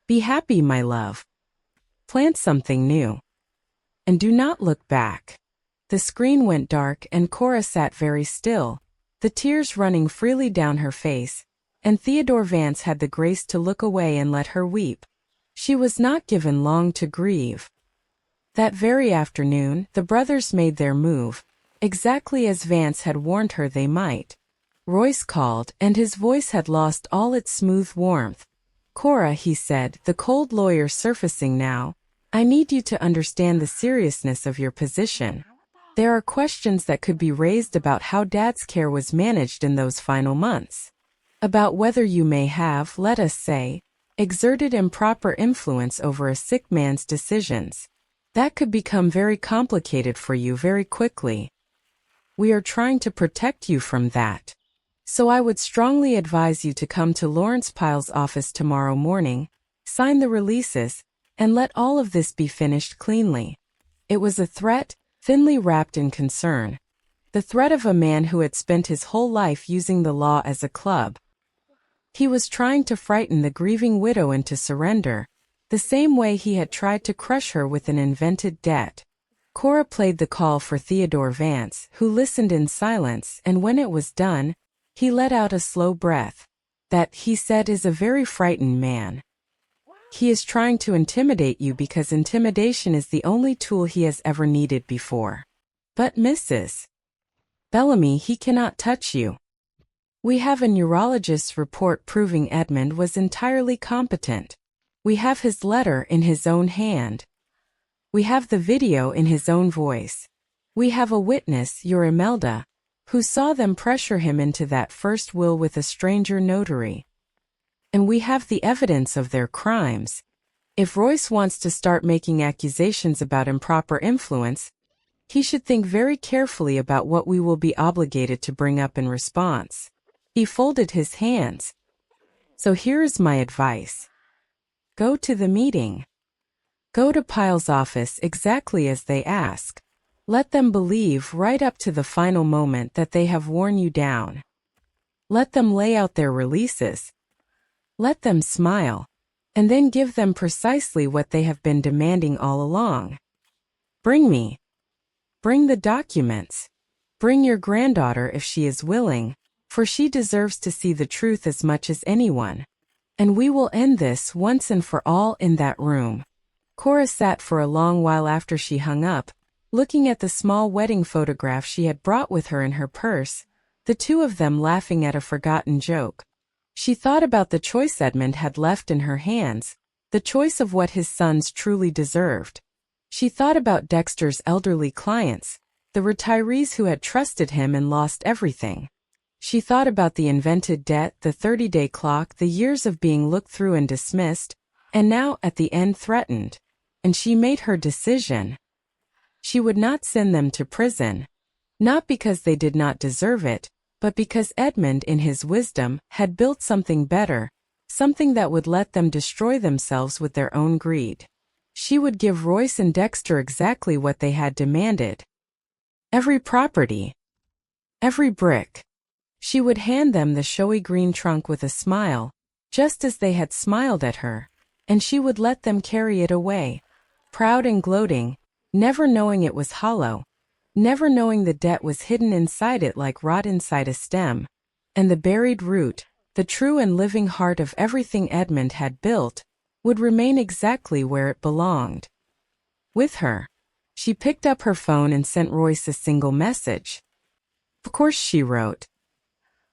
Be happy, my love. Plant something new. And do not look back. The screen went dark and Cora sat very still, the tears running freely down her face. And Theodore Vance had the grace to look away and let her weep. She was not given long to grieve. That very afternoon, the brothers made their move, exactly as Vance had warned her they might. Royce called, and his voice had lost all its smooth warmth. Cora, he said, the cold lawyer surfacing now, I need you to understand the seriousness of your position. There are questions that could be raised about how Dad's care was managed in those final months. About whether you may have, let us say, exerted improper influence over a sick man's decisions. That could become very complicated for you very quickly. We are trying to protect you from that. So I would strongly advise you to come to Lawrence Pyle's office tomorrow morning, sign the releases, and let all of this be finished cleanly. It was a threat, thinly wrapped in concern. The threat of a man who had spent his whole life using the law as a club. He was trying to frighten the grieving widow into surrender, the same way he had tried to crush her with an invented debt. Cora played the call for Theodore Vance, who listened in silence, and when it was done, he let out a slow breath. That, he said, is a very frightened man. He is trying to intimidate you because intimidation is the only tool he has ever needed before. But Mrs. Bellamy, he cannot touch you. We have a neurologist's report proving Edmund was entirely competent. We have his letter in his own hand. We have the video in his own voice. We have a witness, your Imelda, who saw them pressure him into that first will with a stranger notary. And we have the evidence of their crimes. If Royce wants to start making accusations about improper influence, he should think very carefully about what we will be obligated to bring up in response. He folded his hands. So here is my advice. Go to the meeting. Go to Pyle's office exactly as they ask. Let them believe right up to the final moment that they have worn you down. Let them lay out their releases. Let them smile. And then give them precisely what they have been demanding all along. Bring me. Bring the documents. Bring your granddaughter if she is willing, for she deserves to see the truth as much as anyone. And we will end this once and for all in that room. Cora sat for a long while after she hung up, looking at the small wedding photograph she had brought with her in her purse, the two of them laughing at a forgotten joke. She thought about the choice Edmund had left in her hands, the choice of what his sons truly deserved. She thought about Dexter's elderly clients, the retirees who had trusted him and lost everything. She thought about the invented debt, the 30-day clock, the years of being looked through and dismissed, and now at the end threatened. And she made her decision. She would not send them to prison, not because they did not deserve it, but because Edmund, in his wisdom, had built something better, something that would let them destroy themselves with their own greed. She would give Royce and Dexter exactly what they had demanded. Every property. Every brick. She would hand them the showy green trunk with a smile, just as they had smiled at her, and she would let them carry it away, proud and gloating, never knowing it was hollow, never knowing the debt was hidden inside it like rot inside a stem, and the buried root, the true and living heart of everything Edmund had built, would remain exactly where it belonged. With her. She picked up her phone and sent Royce a single message. Of course, she wrote.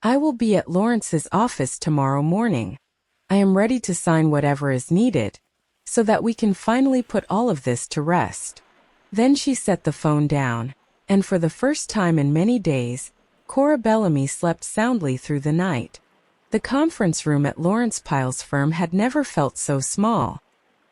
I will be at Lawrence's office tomorrow morning. I am ready to sign whatever is needed, so that we can finally put all of this to rest. Then she set the phone down, and for the first time in many days, Cora Bellamy slept soundly through the night. The conference room at Lawrence Pyle's firm had never felt so small.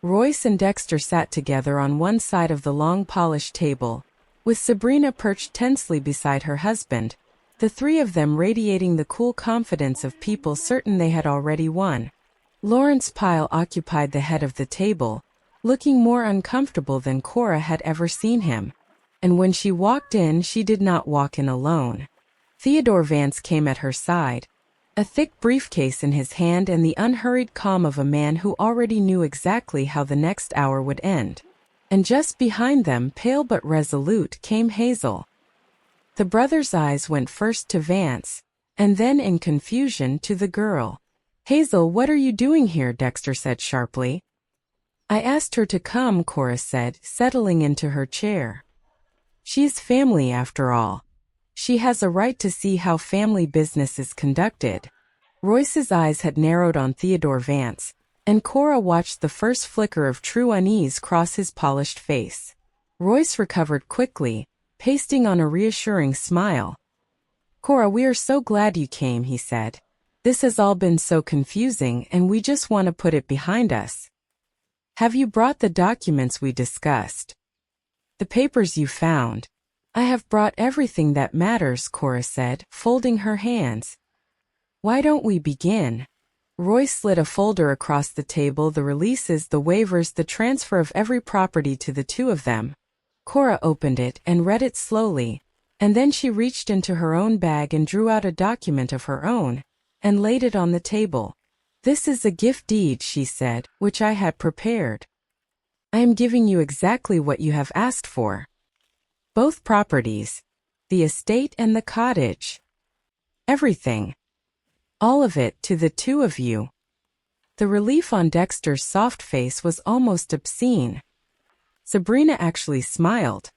Royce and Dexter sat together on one side of the long polished table, with Sabrina perched tensely beside her husband, the three of them radiating the cool confidence of people certain they had already won. Lawrence Pyle occupied the head of the table, looking more uncomfortable than Cora had ever seen him. And when she walked in, she did not walk in alone. Theodore Vance came at her side, a thick briefcase in his hand and the unhurried calm of a man who already knew exactly how the next hour would end. And just behind them, pale but resolute, came Hazel. The brothers' eyes went first to Vance, and then in confusion to the girl. Hazel, what are you doing here? Dexter said sharply. I asked her to come, Cora said, settling into her chair. She's family after all. She has a right to see how family business is conducted. Royce's eyes had narrowed on Theodore Vance, and Cora watched the first flicker of true unease cross his polished face. Royce recovered quickly, pasting on a reassuring smile. Cora, we are so glad you came, he said. This has all been so confusing and we just want to put it behind us. Have you brought the documents we discussed? The papers you found? I have brought everything that matters, Cora said, folding her hands. Why don't we begin? Royce slid a folder across the table, the releases, the waivers, the transfer of every property to the two of them. Cora opened it and read it slowly, and then she reached into her own bag and drew out a document of her own, and laid it on the table. This is a gift deed, she said, which I had prepared. I am giving you exactly what you have asked for. Both properties, the estate and the cottage. Everything. All of it to the two of you. The relief on Dexter's soft face was almost obscene. Sabrina actually smiled.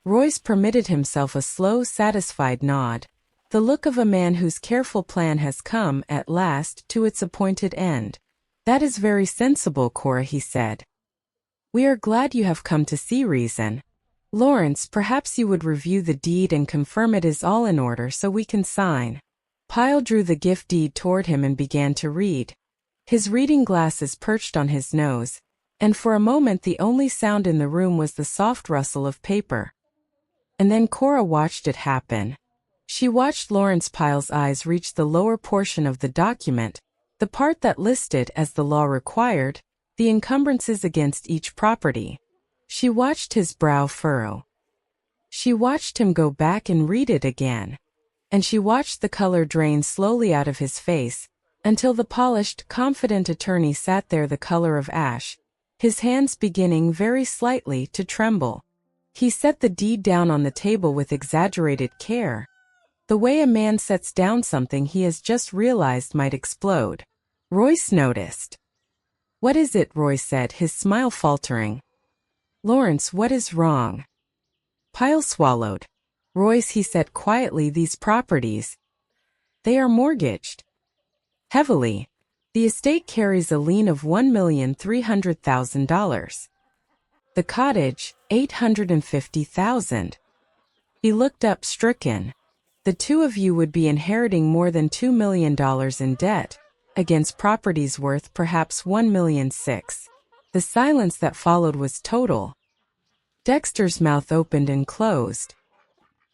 Royce permitted himself a slow, satisfied nod, the look of a man whose careful plan has come, at last, to its appointed end. That is very sensible, Cora, he said. We are glad you have come to see reason. Lawrence, perhaps you would review the deed and confirm it is all in order so we can sign. Pyle drew the gift deed toward him and began to read. His reading glasses perched on his nose, and for a moment the only sound in the room was the soft rustle of paper. And then Cora watched it happen. She watched Lawrence Pyle's eyes reach the lower portion of the document, the part that listed, as the law required, the encumbrances against each property. She watched his brow furrow. She watched him go back and read it again. And she watched the color drain slowly out of his face, until the polished, confident attorney sat there the color of ash, his hands beginning very slightly to tremble. He set the deed down on the table with exaggerated care, the way a man sets down something he has just realized might explode. Royce noticed. "What is it?" Roy said, his smile faltering. "Lawrence, what is wrong?" Pyle swallowed. "Royce," he said quietly, "these properties, they are mortgaged. Heavily. The estate carries a lien of $1,300,000. The cottage, $850,000. He looked up, stricken. The two of you would be inheriting more than $2 million in debt, against properties worth perhaps $1.6 million. The silence that followed was total. Dexter's mouth opened and closed.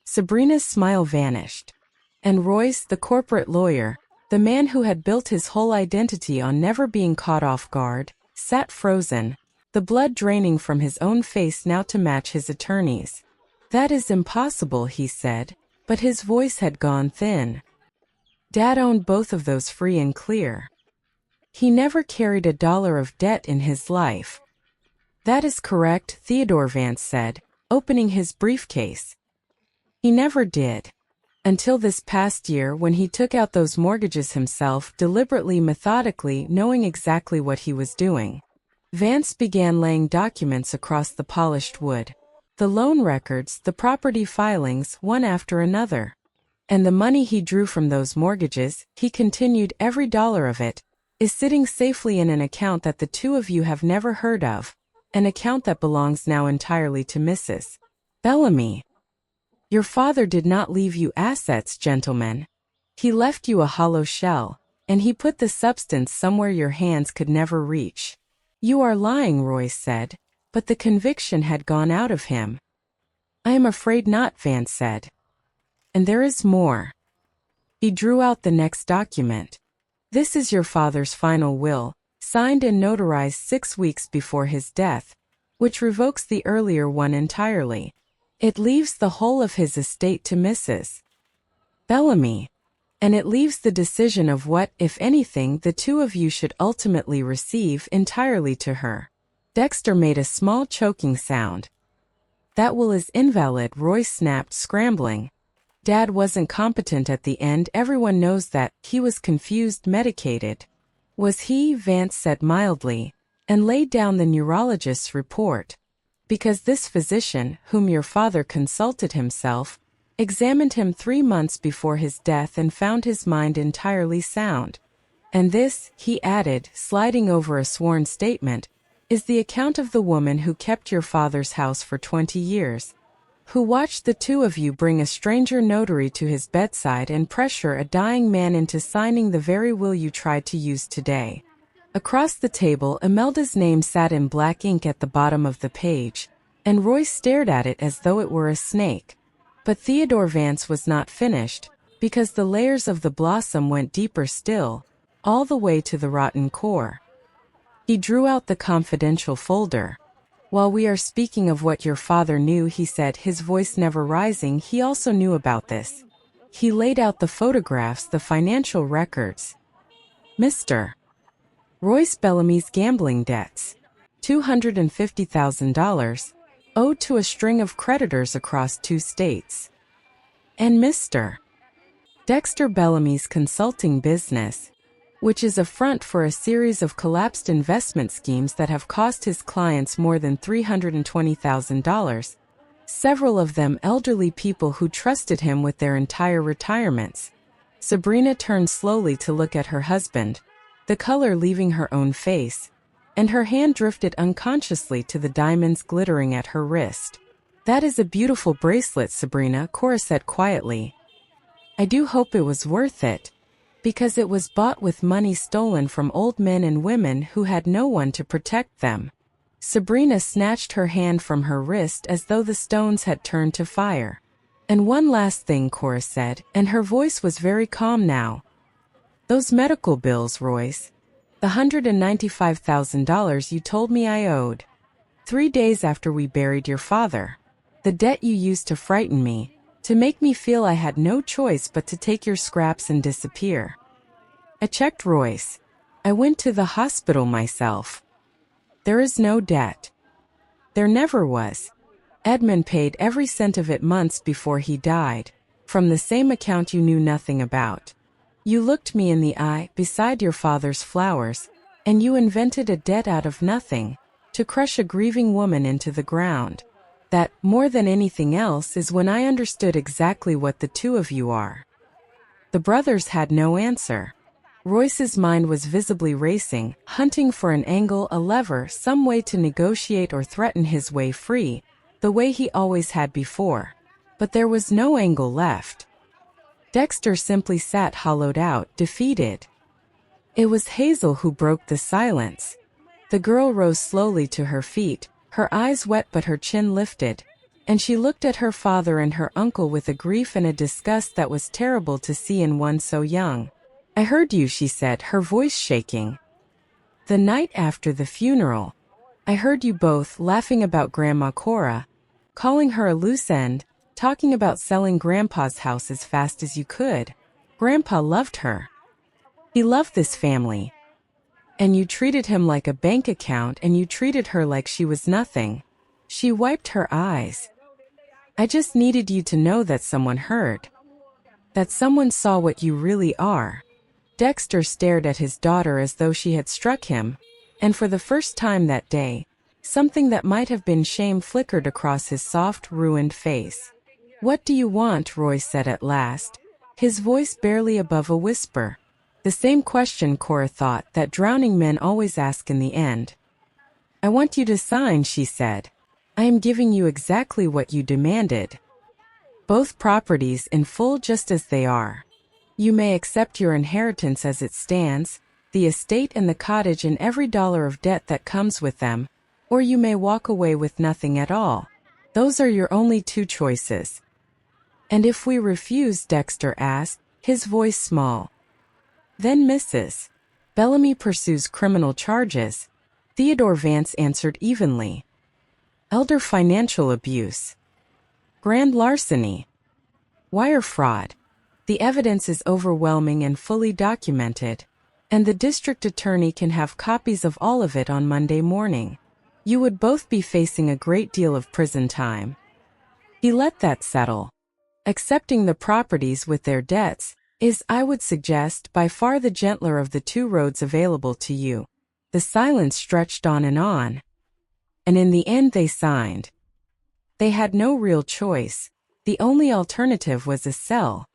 Sabrina's smile vanished. And Royce, the corporate lawyer, the man who had built his whole identity on never being caught off guard, sat frozen, the blood draining from his own face now to match his attorney's. "That is impossible," he said, but his voice had gone thin. "Dad owned both of those free and clear. He never carried a dollar of debt in his life." "That is correct," Theodore Vance said, opening his briefcase. "He never did. Until this past year, when he took out those mortgages himself, deliberately, methodically, knowing exactly what he was doing." Vance began laying documents across the polished wood. The loan records, the property filings, one after another. "And the money he drew from those mortgages," he continued, "every dollar of it, is sitting safely in an account that the two of you have never heard of, an account that belongs now entirely to Mrs. Bellamy. Your father did not leave you assets, gentlemen. He left you a hollow shell, and he put the substance somewhere your hands could never reach." "You are lying," Royce said, but the conviction had gone out of him. "I am afraid not," Vance said. "And there is more." He drew out the next document. "This is your father's final will, signed and notarized 6 weeks before his death, which revokes the earlier one entirely. It leaves the whole of his estate to Mrs. Bellamy, and it leaves the decision of what, if anything, the two of you should ultimately receive entirely to her." Dexter made a small choking sound. "That will is invalid," Roy snapped, scrambling. "Dad wasn't competent at the end, everyone knows that. He was confused, medicated." "Was he?" Vance said mildly, and laid down the neurologist's report. "Because this physician, whom your father consulted himself, examined him 3 months before his death and found his mind entirely sound. And this," he added, sliding over a sworn statement, "is the account of the woman who kept your father's house for 20 years, who watched the two of you bring a stranger notary to his bedside and pressure a dying man into signing the very will you tried to use today." Across the table, Imelda's name sat in black ink at the bottom of the page, and Royce stared at it as though it were a snake. But Theodore Vance was not finished, because the layers of the blossom went deeper still, all the way to the rotten core. He drew out the confidential folder. "While we are speaking of what your father knew," he said, his voice never rising, "he also knew about this. He laid out the photographs, the financial records. Mr. Royce Bellamy's gambling debts, $250,000, owed to a string of creditors across 2 states. And Mr. Dexter Bellamy's consulting business, which is a front for a series of collapsed investment schemes that have cost his clients more than $320,000, several of them elderly people who trusted him with their entire retirements." Sabrina turned slowly to look at her husband, the color leaving her own face, and her hand drifted unconsciously to the diamonds glittering at her wrist. "That is a beautiful bracelet, Sabrina," Cora said quietly. "I do hope it was worth it." Because it was bought with money stolen from old men and women who had no one to protect them. Sabrina snatched her hand from her wrist as though the stones had turned to fire. And one last thing, Cora said, and her voice was very calm now. Those medical bills, Royce. The $195,000 you told me I owed. 3 days after we buried your father. The debt you used to frighten me, to make me feel I had no choice but to take your scraps and disappear. I checked, Royce. I went to the hospital myself. There is no debt. There never was. Edmund paid every cent of it months before he died, from the same account you knew nothing about. You looked me in the eye beside your father's flowers, and you invented a debt out of nothing, to crush a grieving woman into the ground. That, more than anything else, is when I understood exactly what the two of you are. The brothers had no answer. Royce's mind was visibly racing, hunting for an angle, a lever, some way to negotiate or threaten his way free, the way he always had before. But there was no angle left. Dexter simply sat hollowed out, defeated. It was Hazel who broke the silence. The girl rose slowly to her feet, her eyes wet but her chin lifted, and she looked at her father and her uncle with a grief and a disgust that was terrible to see in one so young. I heard you, she said, her voice shaking. The night after the funeral. I heard you both laughing about Grandma Cora, calling her a loose end, talking about selling Grandpa's house as fast as you could. Grandpa loved her. He loved this family. And you treated him like a bank account, and you treated her like she was nothing. She wiped her eyes. I just needed you to know that someone heard. That someone saw what you really are. Dexter stared at his daughter as though she had struck him, and for the first time that day, something that might have been shame flickered across his soft, ruined face. What do you want? Royce said at last, his voice barely above a whisper. The same question, Cora thought, that drowning men always ask in the end. I want you to sign, she said. I am giving you exactly what you demanded. Both properties in full just as they are. You may accept your inheritance as it stands, the estate and the cottage and every dollar of debt that comes with them, or you may walk away with nothing at all. Those are your only two choices. And if we refuse? Dexter asked, his voice small. Then Mrs. Bellamy pursues criminal charges. Theodore Vance answered evenly. Elder financial abuse. Grand larceny. Wire fraud. The evidence is overwhelming and fully documented, and the district attorney can have copies of all of it on Monday morning. You would both be facing a great deal of prison time. He let that settle. Accepting the properties with their debts is, I would suggest, by far the gentler of the two roads available to you. The silence stretched on, and in the end they signed. They had no real choice. The only alternative was a cell.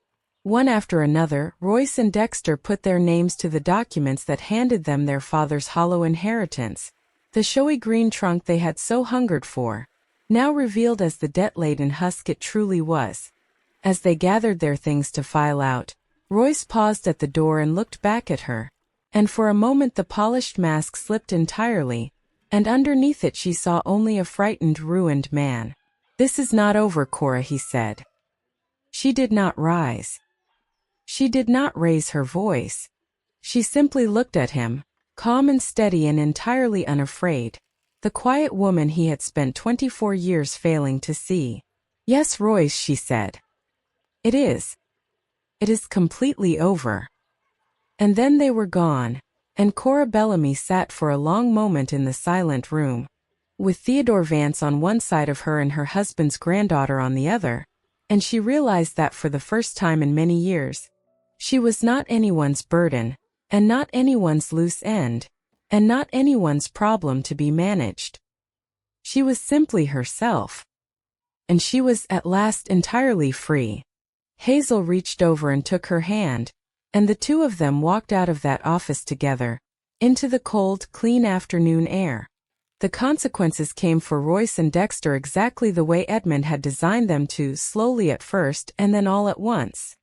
One after another, Royce and Dexter put their names to the documents that handed them their father's hollow inheritance, the showy green trunk they had so hungered for, now revealed as the debt-laden husk it truly was. As they gathered their things to file out, Royce paused at the door and looked back at her, and for a moment the polished mask slipped entirely, and underneath it she saw only a frightened, ruined man. This is not over, Cora, he said. She did not rise. She did not raise her voice. She simply looked at him, calm and steady and entirely unafraid, the quiet woman he had spent 24 years failing to see. Yes, Royce, she said. It is. It is completely over. And then they were gone, and Cora Bellamy sat for a long moment in the silent room, with Theodore Vance on one side of her and her husband's granddaughter on the other, and she realized that for the first time in many years, she was not anyone's burden, and not anyone's loose end, and not anyone's problem to be managed. She was simply herself. And she was at last entirely free. Hazel reached over and took her hand, and the two of them walked out of that office together, into the cold, clean afternoon air. The consequences came for Royce and Dexter exactly the way Edmund had designed them to, slowly at first and then all at once.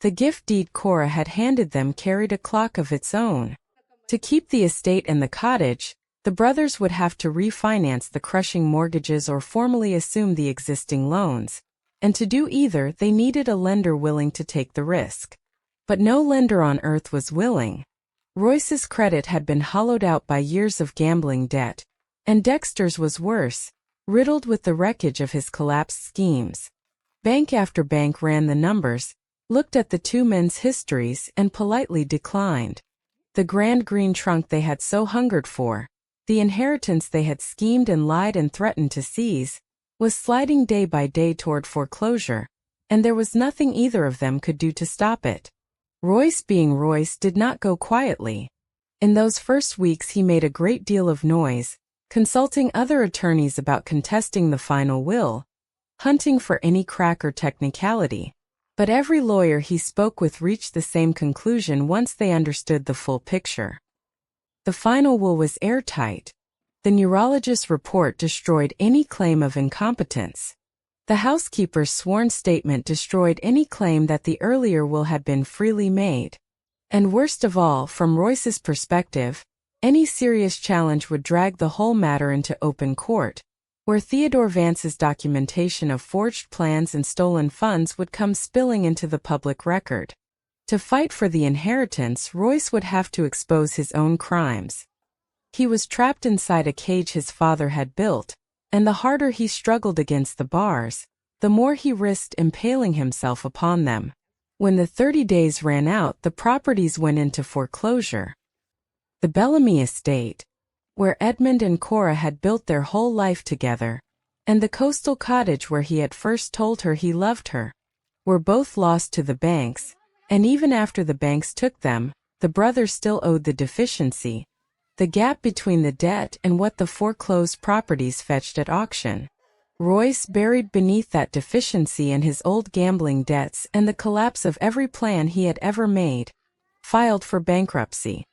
The gift deed Cora had handed them carried a clock of its own. To keep the estate and the cottage, the brothers would have to refinance the crushing mortgages or formally assume the existing loans, and to do either they needed a lender willing to take the risk. But no lender on earth was willing. Royce's credit had been hollowed out by years of gambling debt, and Dexter's was worse, riddled with the wreckage of his collapsed schemes. Bank after bank ran the numbers, looked at the two men's histories, and politely declined. The grand green trunk they had so hungered for, the inheritance they had schemed and lied and threatened to seize, was sliding day by day toward foreclosure, and there was nothing either of them could do to stop it. Royce, being Royce, did not go quietly. In those first weeks he made a great deal of noise, consulting other attorneys about contesting the final will, hunting for any crack or technicality. But every lawyer he spoke with reached the same conclusion once they understood the full picture. The final will was airtight. The neurologist's report destroyed any claim of incompetence. The housekeeper's sworn statement destroyed any claim that the earlier will had been freely made. And worst of all, from Royce's perspective, any serious challenge would drag the whole matter into open court, where Theodore Vance's documentation of forged plans and stolen funds would come spilling into the public record. To fight for the inheritance, Royce would have to expose his own crimes. He was trapped inside a cage his father had built, and the harder he struggled against the bars, the more he risked impaling himself upon them. When the 30 days ran out, the properties went into foreclosure. The Bellamy estate, where Edmund and Cora had built their whole life together, and the coastal cottage where he had first told her he loved her, were both lost to the banks, and even after the banks took them, the brothers still owed the deficiency, the gap between the debt and what the foreclosed properties fetched at auction. Royce, buried beneath that deficiency and his old gambling debts and the collapse of every plan he had ever made, filed for bankruptcy.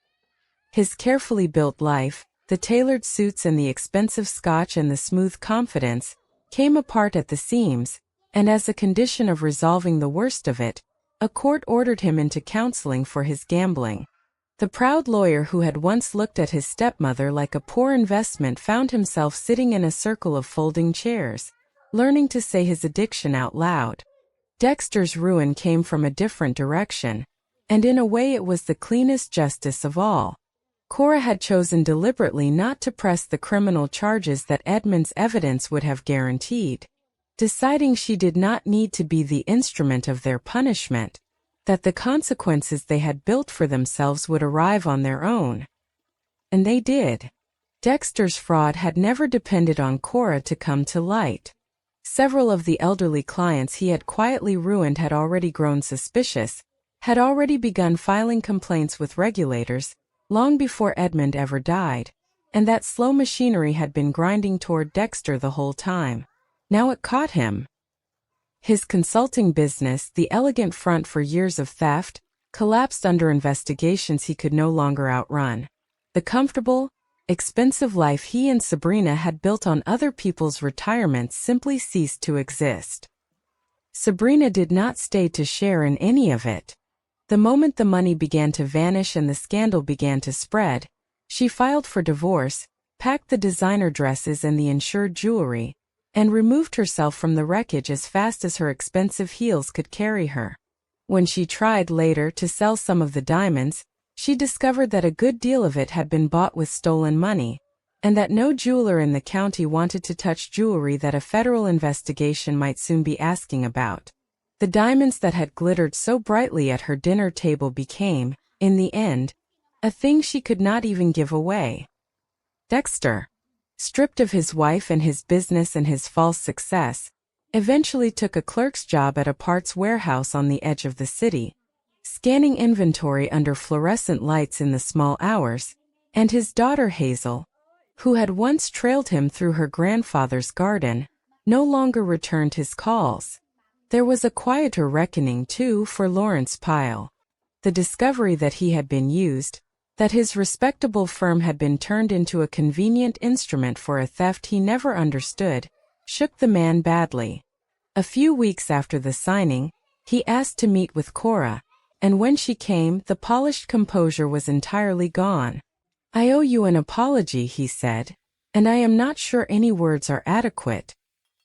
His carefully built life, the tailored suits and the expensive scotch and the smooth confidence, came apart at the seams, and as a condition of resolving the worst of it, a court ordered him into counseling for his gambling. The proud lawyer who had once looked at his stepmother like a poor investment found himself sitting in a circle of folding chairs, learning to say his addiction out loud. Dexter's ruin came from a different direction, and in a way it was the cleanest justice of all. Cora had chosen deliberately not to press the criminal charges that Edmund's evidence would have guaranteed, deciding she did not need to be the instrument of their punishment, that the consequences they had built for themselves would arrive on their own. And they did. Dexter's fraud had never depended on Cora to come to light. Several of the elderly clients he had quietly ruined had already grown suspicious, had already begun filing complaints with regulators, long before Edmund ever died, and that slow machinery had been grinding toward Dexter the whole time. Now it caught him. His consulting business, the elegant front for years of theft, collapsed under investigations he could no longer outrun. The comfortable, expensive life he and Sabrina had built on other people's retirements simply ceased to exist. Sabrina did not stay to share in any of it. The moment the money began to vanish and the scandal began to spread, she filed for divorce, packed the designer dresses and the insured jewelry, and removed herself from the wreckage as fast as her expensive heels could carry her. When she tried later to sell some of the diamonds, she discovered that a good deal of it had been bought with stolen money, and that no jeweler in the county wanted to touch jewelry that a federal investigation might soon be asking about. The diamonds that had glittered so brightly at her dinner table became, in the end, a thing she could not even give away. Dexter, stripped of his wife and his business and his false success, eventually took a clerk's job at a parts warehouse on the edge of the city, scanning inventory under fluorescent lights in the small hours, and his daughter Hazel, who had once trailed him through her grandfather's garden, no longer returned his calls. There was a quieter reckoning, too, for Lawrence Pyle. The discovery that he had been used, that his respectable firm had been turned into a convenient instrument for a theft he never understood, shook the man badly. A few weeks after the signing, He asked to meet with Cora, and when she came, the polished composure was entirely gone. "I owe you an apology," he said, "and I am not sure any words are adequate.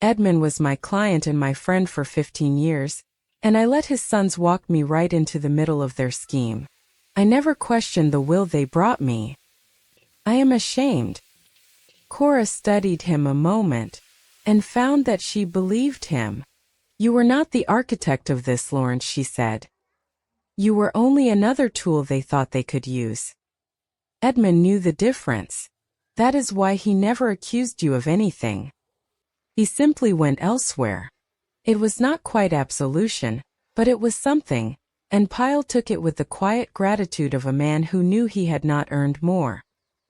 Edmund was my client and my friend for 15 years, and I let his sons walk me right into the middle of their scheme. I never questioned the will they brought me. I am ashamed." Cora studied him a moment, and found that she believed him. "You were not the architect of this, Lawrence," she said. "You were only another tool they thought they could use." Edmund knew the difference. That is why he never accused you of anything. He simply went elsewhere. It was not quite absolution, but it was something, and Pyle took it with the quiet gratitude of a man who knew he had not earned more.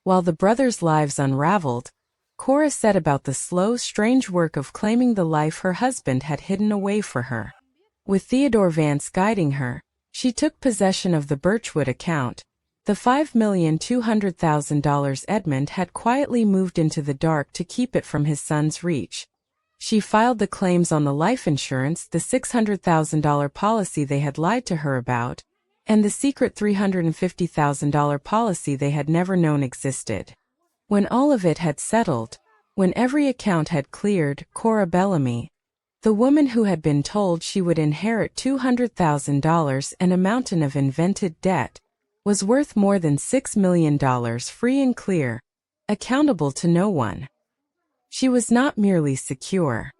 While the brothers' lives unraveled, Cora set about the slow, strange work of claiming the life her husband had hidden away for her. With Theodore Vance guiding her, she took possession of the Birchwood account, the $5,200,000 Edmund had quietly moved into the dark to keep it from his son's reach. She filed the claims on the life insurance, the $600,000 policy they had lied to her about, and the secret $350,000 policy they had never known existed. When all of it had settled, when every account had cleared, Cora Bellamy, the woman who had been told she would inherit $200,000 and a mountain of invented debt, was worth more than $6 million free and clear, accountable to no one. She was not merely secure.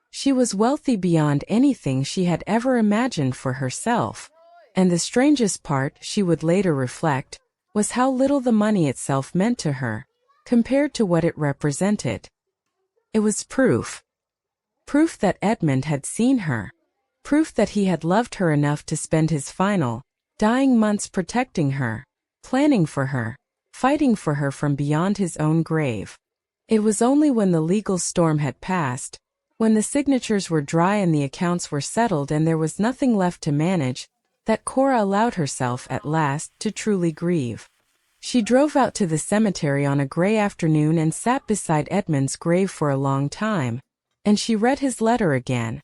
She was wealthy beyond anything she had ever imagined for herself, and the strangest part, she would later reflect, was how little the money itself meant to her, compared to what it represented. It was proof. Proof that Edmund had seen her. Proof that he had loved her enough to spend his final, dying months protecting her, planning for her, fighting for her from beyond his own grave. It was only when the legal storm had passed, when the signatures were dry and the accounts were settled and there was nothing left to manage, that Cora allowed herself at last to truly grieve. She drove out to the cemetery on a gray afternoon and sat beside Edmund's grave for a long time, and she read his letter again,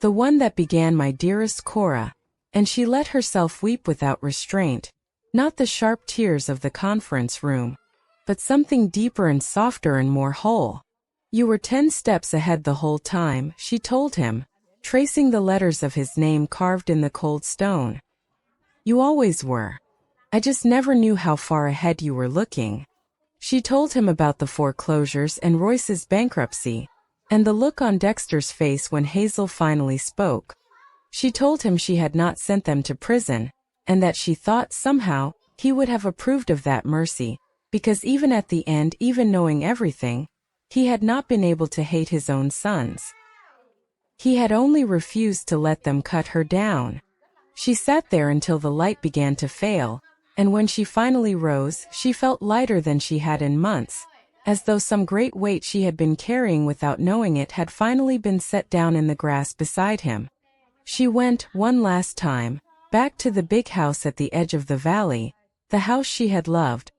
the one that began, "My dearest Cora," and she let herself weep without restraint, not the sharp tears of the conference room, but something deeper and softer and more whole. "You were 10 steps ahead the whole time," she told him, tracing the letters of his name carved in the cold stone. "You always were. I just never knew how far ahead you were looking." She told him about the foreclosures and Royce's bankruptcy, and the look on Dexter's face when Hazel finally spoke. She told him she had not sent them to prison, and that she thought somehow he would have approved of that mercy, because even at the end, even knowing everything, he had not been able to hate his own sons. He had only refused to let them cut her down. She sat there until the light began to fail, and when she finally rose, she felt lighter than she had in months, as though some great weight she had been carrying without knowing it had finally been set down in the grass beside him. She went, one last time, back to the big house at the edge of the valley, the house she had loved,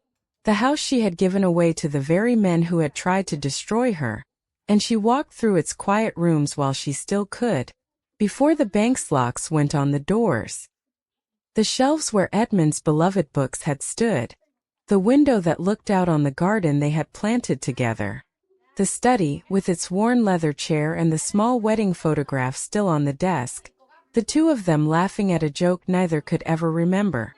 the house she had given away to the very men who had tried to destroy her, and she walked through its quiet rooms while she still could, before the bank's locks went on the doors. The shelves where Edmund's beloved books had stood, the window that looked out on the garden they had planted together, the study with its worn leather chair and the small wedding photograph still on the desk, the two of them laughing at a joke neither could ever remember.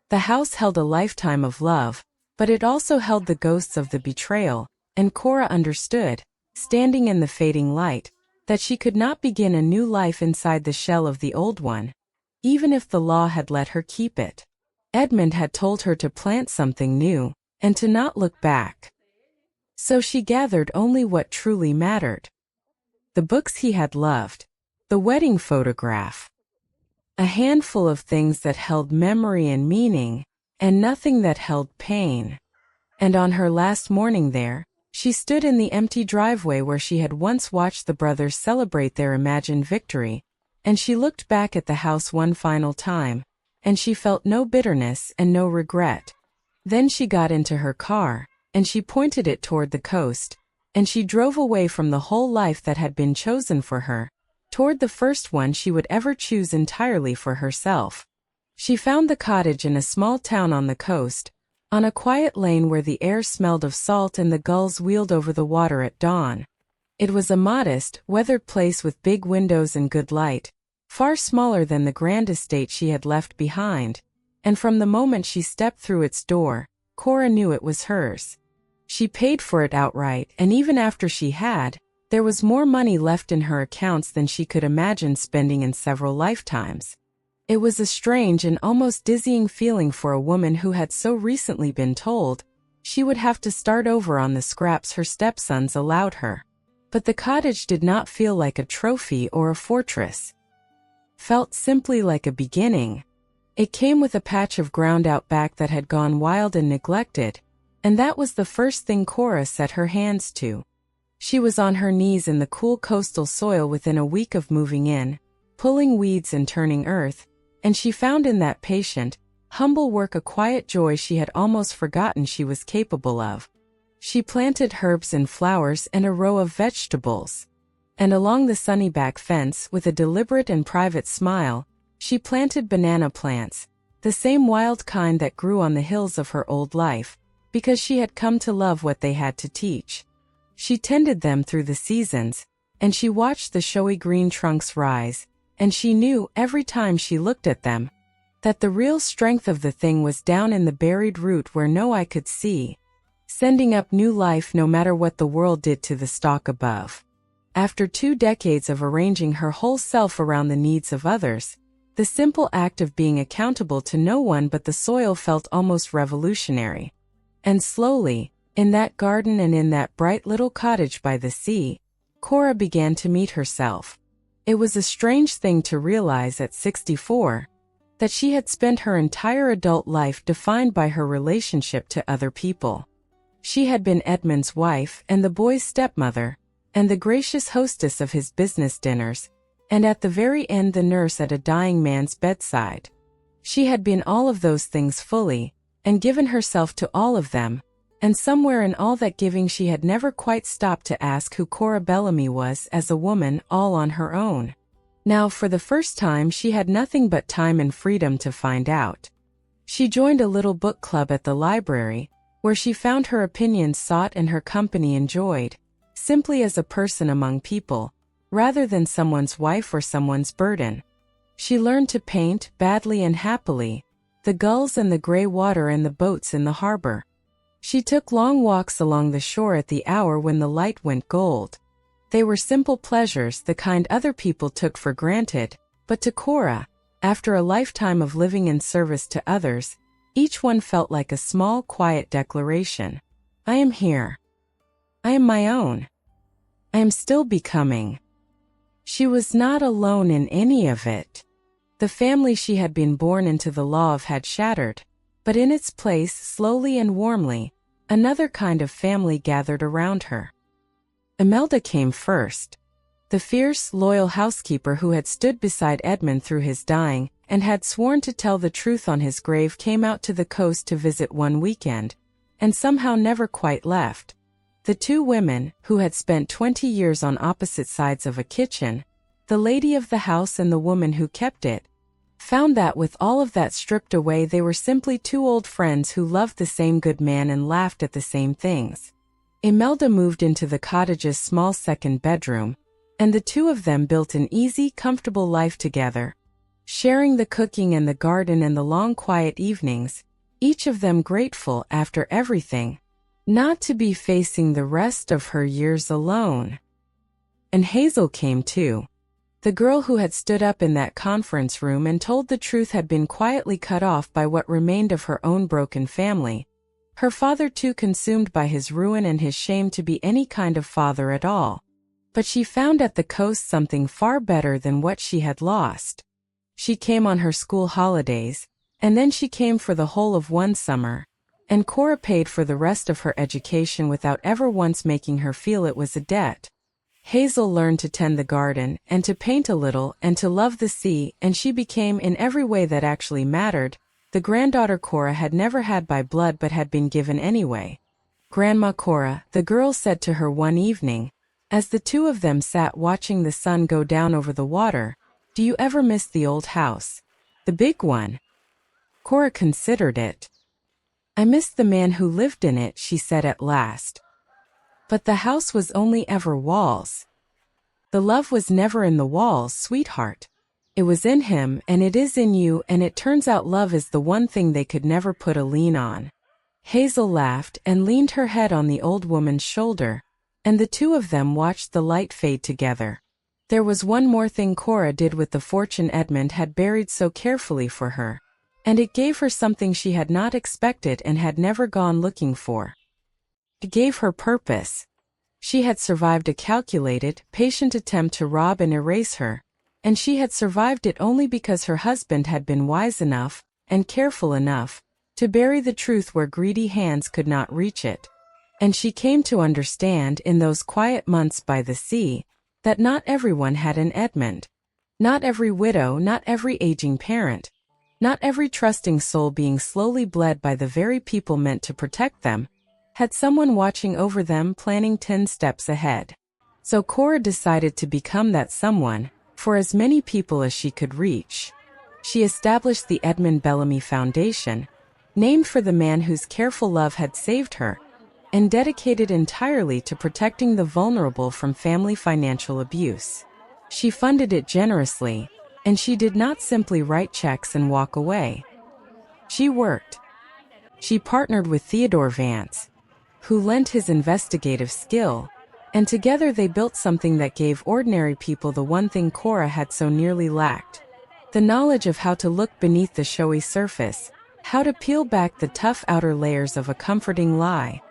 The house held a lifetime of love, but it also held the ghosts of the betrayal, and Cora understood, standing in the fading light, that she could not begin a new life inside the shell of the old one, even if the law had let her keep it. Edmund had told her to plant something new, and to not look back. So she gathered only what truly mattered. The books he had loved, the wedding photograph, a handful of things that held memory and meaning, and nothing that held pain. And on her last morning there, she stood in the empty driveway where she had once watched the brothers celebrate their imagined victory, and she looked back at the house one final time, and she felt no bitterness and no regret. Then she got into her car, and she pointed it toward the coast, and she drove away from the whole life that had been chosen for her, toward the first one she would ever choose entirely for herself. She found the cottage in a small town on the coast, on a quiet lane where the air smelled of salt and the gulls wheeled over the water at dawn. It was a modest, weathered place with big windows and good light, far smaller than the grand estate she had left behind, and from the moment she stepped through its door, Cora knew it was hers. She paid for it outright, and even after she had, there was more money left in her accounts than she could imagine spending in several lifetimes. It was a strange and almost dizzying feeling for a woman who had so recently been told she would have to start over on the scraps her stepsons allowed her. But the cottage did not feel like a trophy or a fortress. Felt simply like a beginning. It came with a patch of ground out back that had gone wild and neglected, and that was the first thing Cora set her hands to. She was on her knees in the cool coastal soil within a week of moving in, pulling weeds and turning earth, and she found in that patient, humble work a quiet joy she had almost forgotten she was capable of. She planted herbs and flowers and a row of vegetables. And along the sunny back fence, with a deliberate and private smile, she planted banana plants, the same wild kind that grew on the hills of her old life, because she had come to love what they had to teach. She tended them through the seasons, and she watched the showy green trunks rise, and she knew, every time she looked at them, that the real strength of the thing was down in the buried root where no eye could see, sending up new life no matter what the world did to the stalk above. After 2 decades of arranging her whole self around the needs of others, the simple act of being accountable to no one but the soil felt almost revolutionary. And slowly, in that garden and in that bright little cottage by the sea, Cora began to meet herself. It was a strange thing to realize at 64, that she had spent her entire adult life defined by her relationship to other people. She had been Edmund's wife and the boy's stepmother, and the gracious hostess of his business dinners, and at the very end the nurse at a dying man's bedside. She had been all of those things fully, and given herself to all of them, and somewhere in all that giving she had never quite stopped to ask who Cora Bellamy was as a woman all on her own. Now for the first time she had nothing but time and freedom to find out. She joined a little book club at the library, where she found her opinions sought and her company enjoyed, simply as a person among people, rather than someone's wife or someone's burden. She learned to paint, badly and happily, the gulls and the gray water and the boats in the harbor. She took long walks along the shore at the hour when the light went gold. They were simple pleasures, the kind other people took for granted, but to Cora, after a lifetime of living in service to others, each one felt like a small, quiet declaration. I am here. I am my own. I am still becoming. She was not alone in any of it. The family she had been born into the law of had shattered, but in its place, slowly and warmly, another kind of family gathered around her. Imelda came first. The fierce, loyal housekeeper who had stood beside Edmund through his dying, and had sworn to tell the truth on his grave, came out to the coast to visit one weekend, and somehow never quite left. The 2 women, who had spent 20 years on opposite sides of a kitchen, the lady of the house and the woman who kept it, found that with all of that stripped away they were simply 2 old friends who loved the same good man and laughed at the same things. Imelda moved into the cottage's small second bedroom, and the 2 of them built an easy, comfortable life together, sharing the cooking and the garden and the long quiet evenings, each of them grateful, after everything, not to be facing the rest of her years alone. And Hazel came too. The girl who had stood up in that conference room and told the truth had been quietly cut off by what remained of her own broken family, her father too consumed by his ruin and his shame to be any kind of father at all. But she found at the coast something far better than what she had lost. She came on her school holidays, and then she came for the whole of one summer, and Cora paid for the rest of her education without ever once making her feel it was a debt. Hazel learned to tend the garden, and to paint a little, and to love the sea, and she became, in every way that actually mattered, the granddaughter Cora had never had by blood but had been given anyway. Grandma Cora, the girl said to her one evening, As the two of them sat watching the sun go down over the water, "Do you ever miss the old house? The big one?" Cora considered it. "I miss the man who lived in it," she said at last. "But the house was only ever walls." "The love was never in the walls, sweetheart. It was in him, and it is in you, and it turns out love is the one thing they could never put a lien on." Hazel laughed and leaned her head on the old woman's shoulder, and the two of them watched the light fade together. There was one more thing Cora did with the fortune Edmund had buried so carefully for her, and it gave her something she had not expected and had never gone looking for. It gave her purpose. She had survived a calculated, patient attempt to rob and erase her, and she had survived it only because her husband had been wise enough, and careful enough, to bury the truth where greedy hands could not reach it. And she came to understand in those quiet months by the sea, that not everyone had an Edmund. Not every widow, not every aging parent, not every trusting soul being slowly bled by the very people meant to protect them, had someone watching over them planning 10 steps ahead. So Cora decided to become that someone, for as many people as she could reach. She established the Edmund Bellamy Foundation, named for the man whose careful love had saved her, and dedicated entirely to protecting the vulnerable from family financial abuse. She funded it generously, and she did not simply write checks and walk away. She worked. She partnered with Theodore Vance, who lent his investigative skill, and together they built something that gave ordinary people the one thing Cora had so nearly lacked: the knowledge of how to look beneath the showy surface, how to peel back the tough outer layers of a comforting lie,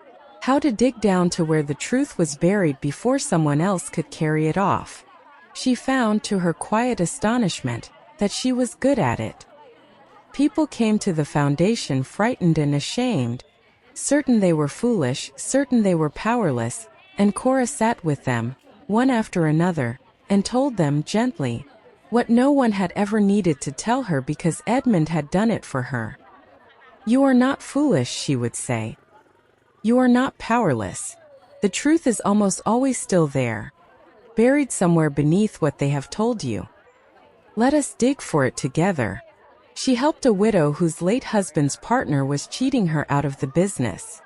how to dig down to where the truth was buried before someone else could carry it off. She found, to her quiet astonishment, that she was good at it. People came to the foundation frightened and ashamed, certain they were foolish, certain they were powerless, and Cora sat with them, one after another, and told them gently what no one had ever needed to tell her because Edmund had done it for her. "You are not foolish," she would say. "You are not powerless. The truth is almost always still there, buried somewhere beneath what they have told you. Let us dig for it together." She helped a widow whose late husband's partner was cheating her out of the business.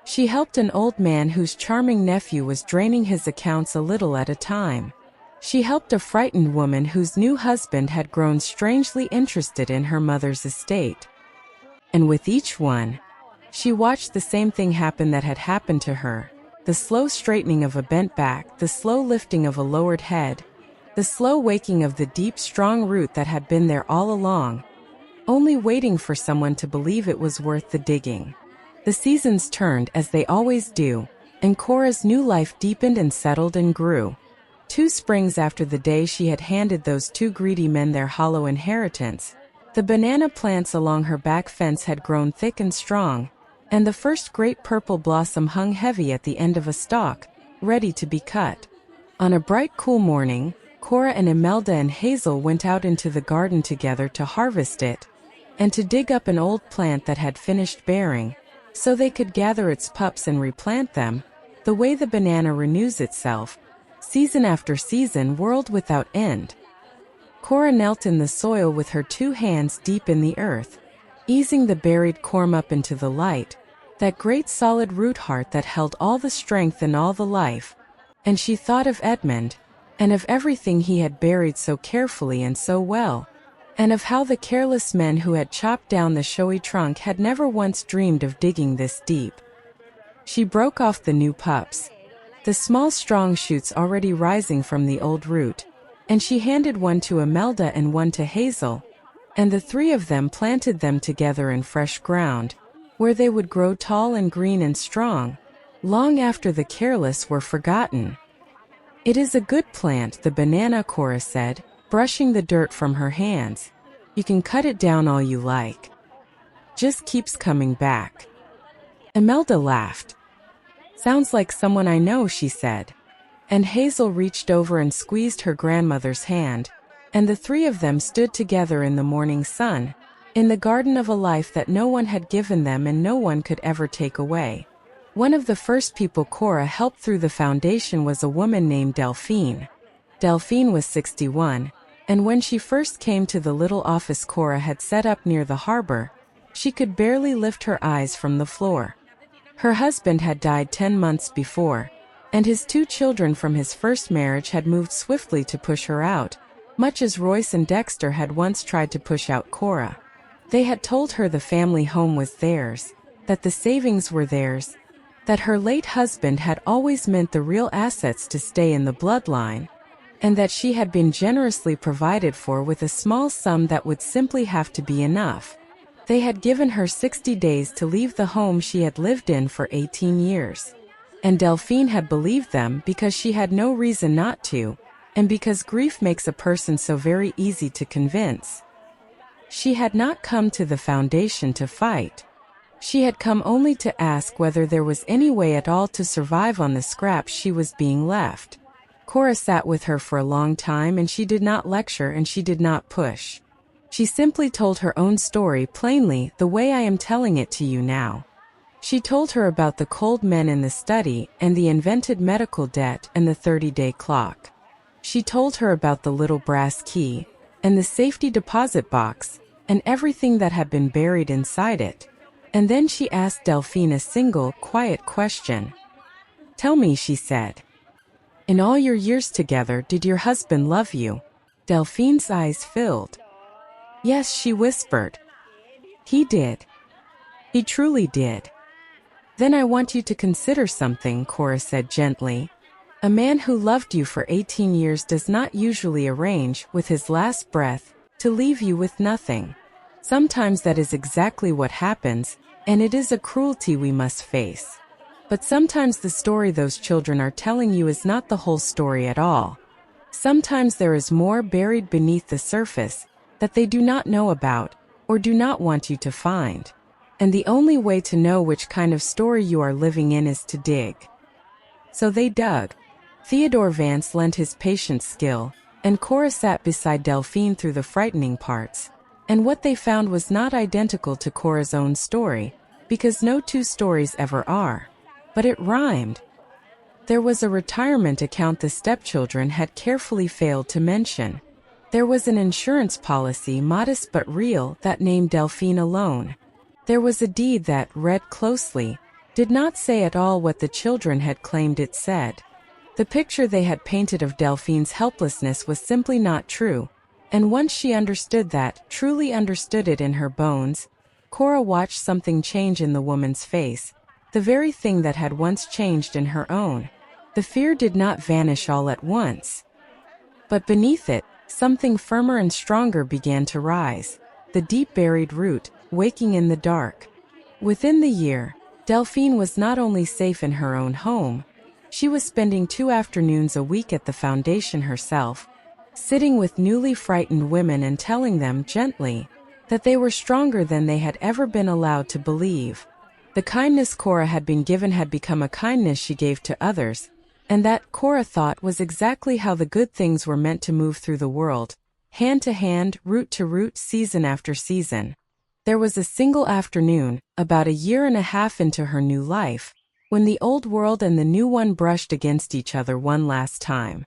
She helped an old man whose charming nephew was draining his accounts a little at a time. She helped a frightened woman whose new husband had grown strangely interested in her mother's estate. And with each one, she watched the same thing happen that had happened to her: the slow straightening of a bent back, the slow lifting of a lowered head, the slow waking of the deep, strong root that had been there all along, only waiting for someone to believe it was worth the digging. The seasons turned, as they always do, and Cora's new life deepened and settled and grew. 2 springs after the day she had handed those 2 greedy men their hollow inheritance, the banana plants along her back fence had grown thick and strong, and the first great purple blossom hung heavy at the end of a stalk, ready to be cut. On a bright, cool morning, Cora and Imelda and Hazel went out into the garden together to harvest it, and to dig up an old plant that had finished bearing, so they could gather its pups and replant them, the way the banana renews itself, season after season, world without end. Cora knelt in the soil with her 2 hands deep in the earth, easing the buried corm up into the light, that great solid root heart that held all the strength and all the life, and she thought of Edmund, and of everything he had buried so carefully and so well, and of how the careless men who had chopped down the showy trunk had never once dreamed of digging this deep. She broke off the new pups, the small strong shoots already rising from the old root, and she handed one to Imelda and one to Hazel, and the 3 of them planted them together in fresh ground, where they would grow tall and green and strong, long after the careless were forgotten. "It is a good plant, the banana," Cora said, brushing the dirt from her hands. "You can cut it down all you like. Just keeps coming back." Imelda laughed. "Sounds like someone I know," she said. And Hazel reached over and squeezed her grandmother's hand, and the 3 of them stood together in the morning sun, in the garden of a life that no one had given them and no one could ever take away. One of the first people Cora helped through the foundation was a woman named Delphine. Delphine was 61, and when she first came to the little office Cora had set up near the harbor, she could barely lift her eyes from the floor. Her husband had died 10 months before, and his 2 children from his first marriage had moved swiftly to push her out, much as Royce and Dexter had once tried to push out Cora. They had told her the family home was theirs, that the savings were theirs, that her late husband had always meant the real assets to stay in the bloodline, and that she had been generously provided for with a small sum that would simply have to be enough. They had given her 60 days to leave the home she had lived in for 18 years. And Delphine had believed them because she had no reason not to, and because grief makes a person so very easy to convince. She had not come to the foundation to fight. She had come only to ask whether there was any way at all to survive on the scraps she was being left. Cora sat with her for a long time, and she did not lecture and she did not push. She simply told her own story plainly, the way I am telling it to you now. She told her about the cold men in the study and the invented medical debt and the 30-day clock. She told her about the little brass key and the safety deposit box and everything that had been buried inside it. And then she asked Delphine a single, quiet question. "Tell me," she said. "In all your years together, did your husband love you?" Delphine's eyes filled. "Yes," she whispered. "He did. He truly did." "Then I want you to consider something," Cora said gently. "A man who loved you for 18 years does not usually arrange, with his last breath, to leave you with nothing. Sometimes that is exactly what happens, and it is a cruelty we must face. But sometimes the story those children are telling you is not the whole story at all. Sometimes there is more buried beneath the surface that they do not know about or do not want you to find. And the only way to know which kind of story you are living in is to dig." So they dug. Theodore Vance lent his patient skill, and Cora sat beside Delphine through the frightening parts. And what they found was not identical to Cora's own story, because no 2 stories ever are. But it rhymed. There was a retirement account the stepchildren had carefully failed to mention. There was an insurance policy, modest but real, that named Delphine alone. There was a deed that, read closely, did not say at all what the children had claimed it said. The picture they had painted of Delphine's helplessness was simply not true, and once she understood that, truly understood it in her bones, Cora watched something change in the woman's face, the very thing that had once changed in her own. The fear did not vanish all at once. But beneath it, something firmer and stronger began to rise, the deep buried root, waking in the dark. Within the year, Delphine was not only safe in her own home, she was spending 2 afternoons a week at the foundation herself, sitting with newly frightened women and telling them gently that they were stronger than they had ever been allowed to believe. The kindness Cora had been given had become a kindness she gave to others, and that, Cora thought, was exactly how the good things were meant to move through the world, hand to hand, root to root, season after season. There was a single afternoon, about a year and a half into her new life, when the old world and the new one brushed against each other one last time.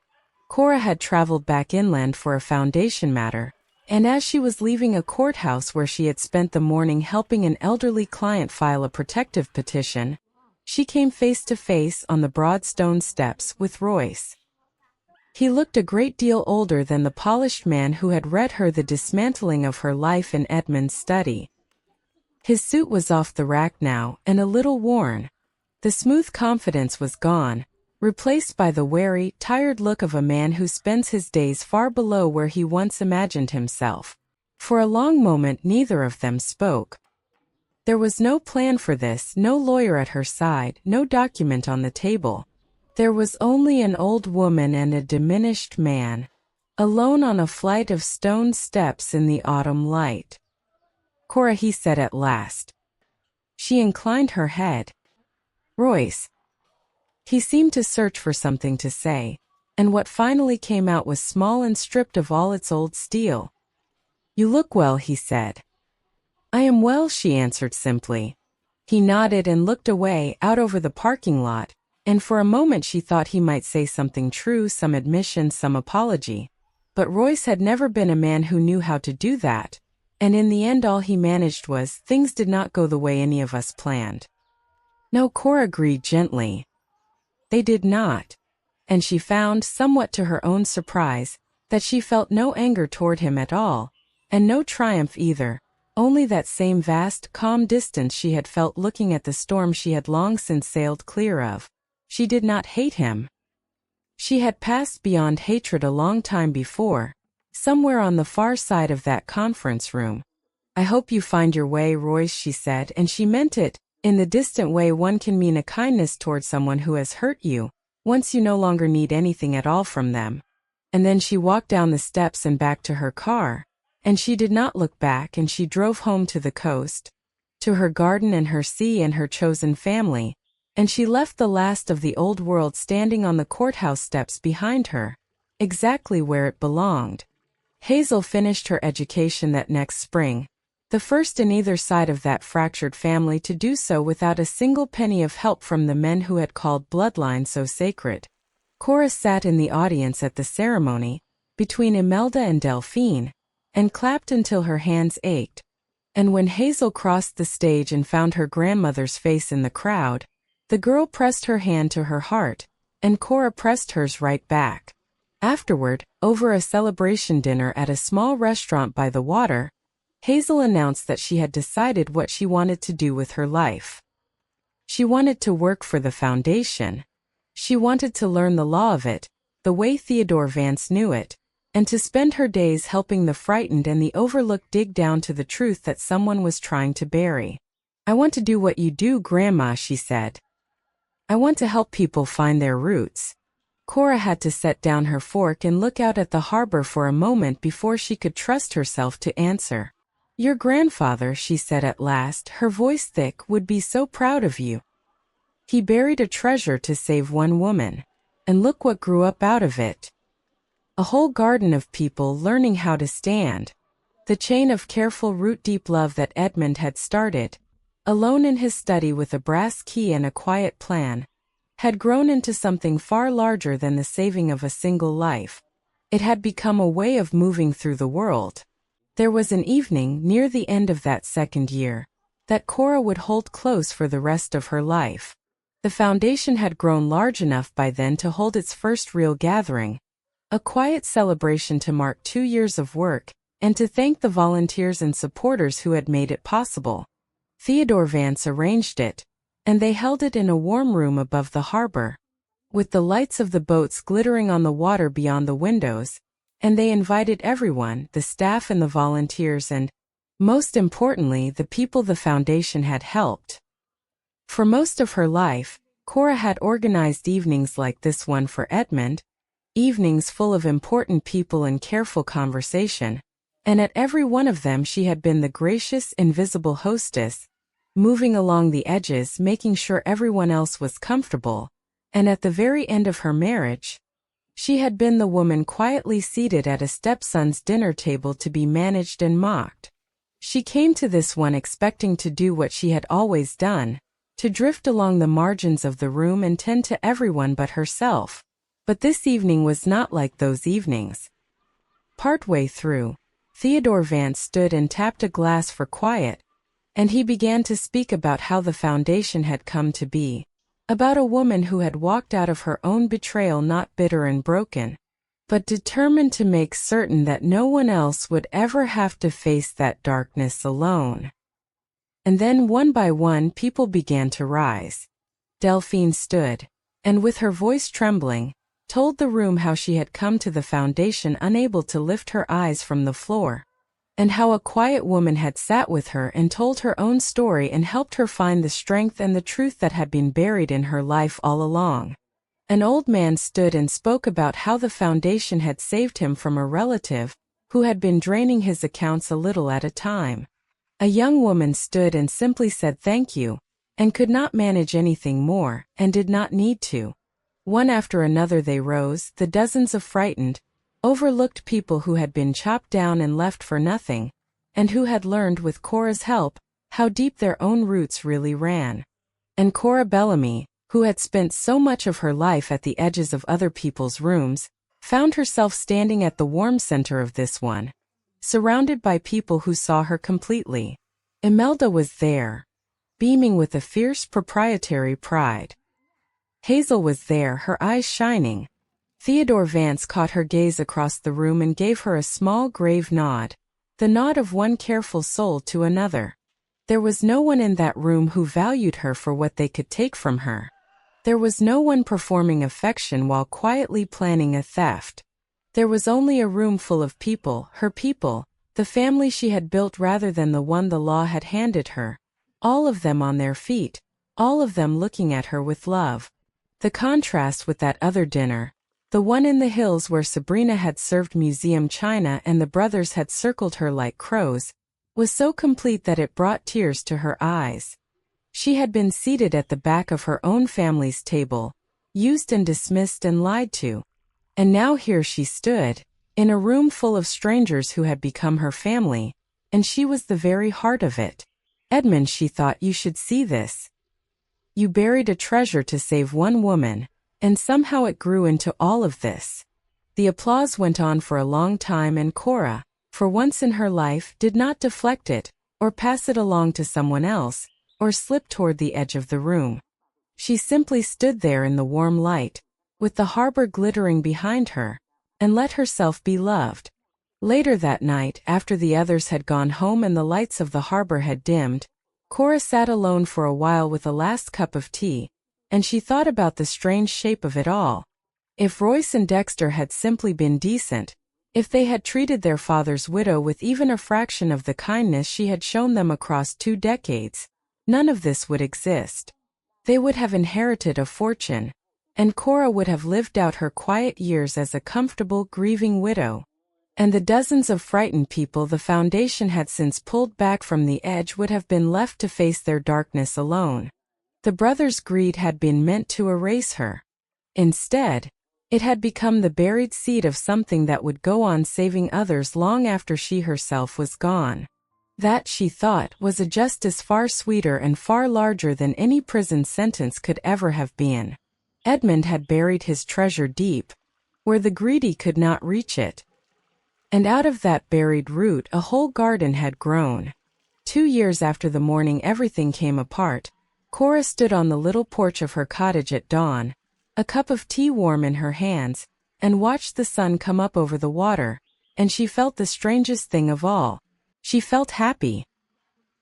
Cora had traveled back inland for a foundation matter, and as she was leaving a courthouse where she had spent the morning helping an elderly client file a protective petition, she came face to face on the broad stone steps with Royce. He looked a great deal older than the polished man who had read her the dismantling of her life in Edmund's study. His suit was off the rack now and a little worn. The smooth confidence was gone, replaced by the wary, tired look of a man who spends his days far below where he once imagined himself. For a long moment neither of them spoke. There was no plan for this, no lawyer at her side, no document on the table. There was only an old woman and a diminished man, alone on a flight of stone steps in the autumn light. "Cora," he said at last. She inclined her head. "Royce." He seemed to search for something to say, and what finally came out was small and stripped of all its old steel. "You look well," he said. "I am well," she answered simply. He nodded and looked away out over the parking lot, and for a moment she thought he might say something true, some admission, some apology. But Royce had never been a man who knew how to do that, and in the end all he managed was, "Things did not go the way any of us planned." No, Cora agreed gently. They did not. And she found, somewhat to her own surprise, that she felt no anger toward him at all, and no triumph either, only that same vast, calm distance she had felt looking at the storm she had long since sailed clear of. She did not hate him. She had passed beyond hatred a long time before, somewhere on the far side of that conference room. "I hope you find your way, Royce," she said, and she meant it, in the distant way one can mean a kindness toward someone who has hurt you, once you no longer need anything at all from them. And then she walked down the steps and back to her car, and she did not look back, and she drove home to the coast, to her garden and her sea and her chosen family, and she left the last of the old world standing on the courthouse steps behind her, exactly where it belonged. Hazel finished her education that next spring, the first in either side of that fractured family to do so without a single penny of help from the men who had called bloodline so sacred. Cora sat in the audience at the ceremony, between Imelda and Delphine, and clapped until her hands ached. And when Hazel crossed the stage and found her grandmother's face in the crowd, the girl pressed her hand to her heart, and Cora pressed hers right back. Afterward, over a celebration dinner at a small restaurant by the water, Hazel announced that she had decided what she wanted to do with her life. She wanted to work for the foundation. She wanted to learn the law of it, the way Theodore Vance knew it, and to spend her days helping the frightened and the overlooked dig down to the truth that someone was trying to bury. "I want to do what you do, Grandma," she said. "I want to help people find their roots." Cora had to set down her fork and look out at the harbor for a moment before she could trust herself to answer. "Your grandfather," she said at last, her voice thick, "would be so proud of you. He buried a treasure to save one woman. And look what grew up out of it. A whole garden of people learning how to stand. The chain of careful root-deep love that Edmund had started, alone in his study with a brass key and a quiet plan, had grown into something far larger than the saving of a single life. It had become a way of moving through the world. There was an evening near the end of that second year that Cora would hold close for the rest of her life. The foundation had grown large enough by then to hold its first real gathering, a quiet celebration to mark 2 years of work and to thank the volunteers and supporters who had made it possible. Theodore Vance arranged it, and they held it in a warm room above the harbor, with the lights of the boats glittering on the water beyond the windows, and they invited everyone, the staff and the volunteers and, most importantly, the people the foundation had helped. For most of her life, Cora had organized evenings like this one for Edmund, evenings full of important people and careful conversation, and at every one of them she had been the gracious, invisible hostess, moving along the edges, making sure everyone else was comfortable, and at the very end of her marriage, she had been the woman quietly seated at a stepson's dinner table to be managed and mocked. She came to this one expecting to do what she had always done, to drift along the margins of the room and tend to everyone but herself. But this evening was not like those evenings. Partway through, Theodore Vance stood and tapped a glass for quiet, and he began to speak about how the foundation had come to be, about a woman who had walked out of her own betrayal not bitter and broken, but determined to make certain that no one else would ever have to face that darkness alone. And then one by one people began to rise. Delphine stood, and with her voice trembling, told the room how she had come to the foundation unable to lift her eyes from the floor, and how a quiet woman had sat with her and told her own story and helped her find the strength and the truth that had been buried in her life all along. An old man stood and spoke about how the foundation had saved him from a relative who had been draining his accounts a little at a time. A young woman stood and simply said thank you, and could not manage anything more, and did not need to. One after another they rose, the dozens of frightened, overlooked people who had been chopped down and left for nothing, and who had learned with Cora's help how deep their own roots really ran. And Cora Bellamy, who had spent so much of her life at the edges of other people's rooms, found herself standing at the warm center of this one, surrounded by people who saw her completely. Imelda was there, beaming with a fierce proprietary pride. Hazel was there, her eyes shining. Theodore Vance caught her gaze across the room and gave her a small grave nod, the nod of one careful soul to another. There was no one in that room who valued her for what they could take from her. There was no one performing affection while quietly planning a theft. There was only a room full of people, her people, the family she had built rather than the one the law had handed her. All of them on their feet, all of them looking at her with love. The contrast with that other dinner, the one in the hills where Sabrina had served museum china and the brothers had circled her like crows, was so complete that it brought tears to her eyes. She had been seated at the back of her own family's table, used and dismissed and lied to. And now here she stood, in a room full of strangers who had become her family, and she was the very heart of it. Edmund, she thought, you should see this. You buried a treasure to save one woman, and somehow it grew into all of this. The applause went on for a long time and Cora, for once in her life, did not deflect it, or pass it along to someone else, or slip toward the edge of the room. She simply stood there in the warm light, with the harbor glittering behind her, and let herself be loved. Later that night, after the others had gone home and the lights of the harbor had dimmed, Cora sat alone for a while with a last cup of tea, and she thought about the strange shape of it all. If Royce and Dexter had simply been decent, if they had treated their father's widow with even a fraction of the kindness she had shown them across 2 decades, none of this would exist. They would have inherited a fortune, and Cora would have lived out her quiet years as a comfortable, grieving widow. And the dozens of frightened people the foundation had since pulled back from the edge would have been left to face their darkness alone. The brothers' greed had been meant to erase her. Instead, it had become the buried seed of something that would go on saving others long after she herself was gone. That, she thought, was a justice far sweeter and far larger than any prison sentence could ever have been. Edmund had buried his treasure deep, where the greedy could not reach it. And out of that buried root a whole garden had grown. 2 years after the morning everything came apart, Cora stood on the little porch of her cottage at dawn, a cup of tea warm in her hands, and watched the sun come up over the water, and she felt the strangest thing of all. She felt happy.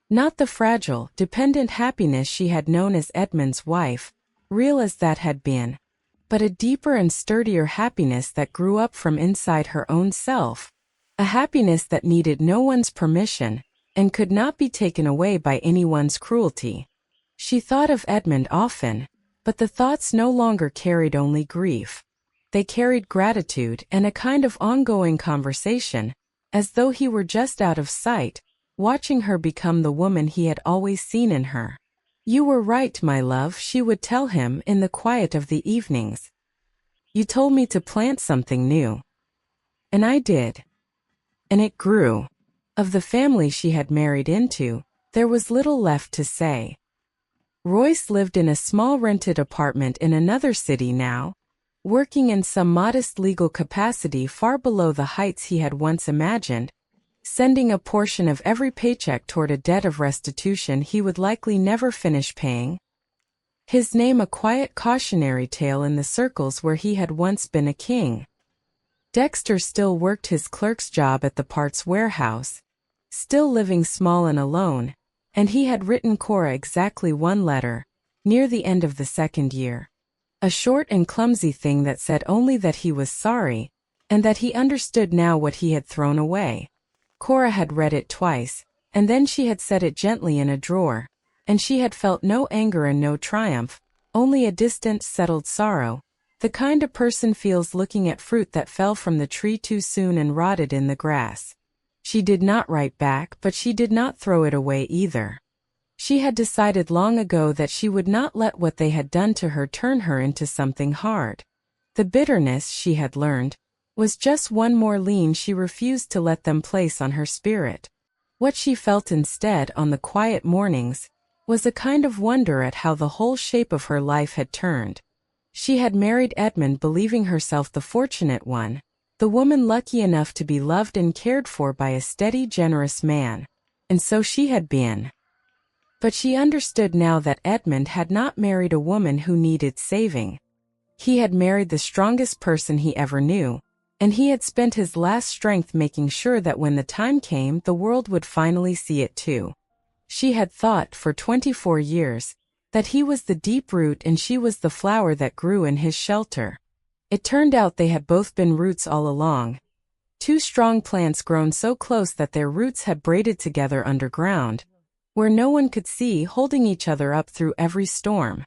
Not the fragile, dependent happiness she had known as Edmund's wife, real as that had been, but a deeper and sturdier happiness that grew up from inside her own self, a happiness that needed no one's permission, and could not be taken away by anyone's cruelty. She thought of Edmund often, but the thoughts no longer carried only grief. They carried gratitude and a kind of ongoing conversation, as though he were just out of sight, watching her become the woman he had always seen in her. You were right, my love, she would tell him in the quiet of the evenings. You told me to plant something new. And I did. And it grew. Of the family she had married into, there was little left to say. Royce lived in a small rented apartment in another city now, working in some modest legal capacity far below the heights he had once imagined, sending a portion of every paycheck toward a debt of restitution he would likely never finish paying. His name a quiet cautionary tale in the circles where he had once been a king. Dexter still worked his clerk's job at the parts warehouse, still living small and alone, and he had written Cora exactly 1 letter, near the end of the 2nd year. A short and clumsy thing that said only that he was sorry, and that he understood now what he had thrown away. Cora had read it twice, and then she had set it gently in a drawer, and she had felt no anger and no triumph, only a distant, settled sorrow, the kind a person feels looking at fruit that fell from the tree too soon and rotted in the grass. She did not write back, but she did not throw it away either. She had decided long ago that she would not let what they had done to her turn her into something hard. The bitterness, she had learned, was just one more lien she refused to let them place on her spirit. What she felt instead on the quiet mornings was a kind of wonder at how the whole shape of her life had turned. She had married Edmund believing herself the fortunate one, the woman lucky enough to be loved and cared for by a steady, generous man. And so she had been. But she understood now that Edmund had not married a woman who needed saving. He had married the strongest person he ever knew, and he had spent his last strength making sure that when the time came, the world would finally see it too. She had thought for 24 years that he was the deep root and she was the flower that grew in his shelter. It turned out they had both been roots all along. Two strong plants grown so close that their roots had braided together underground, where no one could see, holding each other up through every storm.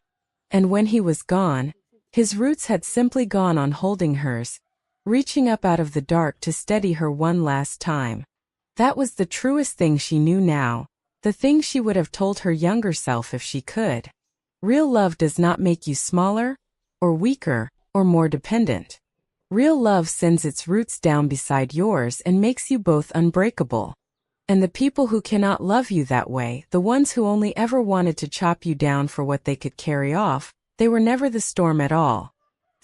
And when he was gone, his roots had simply gone on holding hers, reaching up out of the dark to steady her one last time. That was the truest thing she knew now, the thing she would have told her younger self if she could. Real love does not make you smaller, or weaker, or more dependent. Real love sends its roots down beside yours and makes you both unbreakable. And the people who cannot love you that way, the ones who only ever wanted to chop you down for what they could carry off, they were never the storm at all.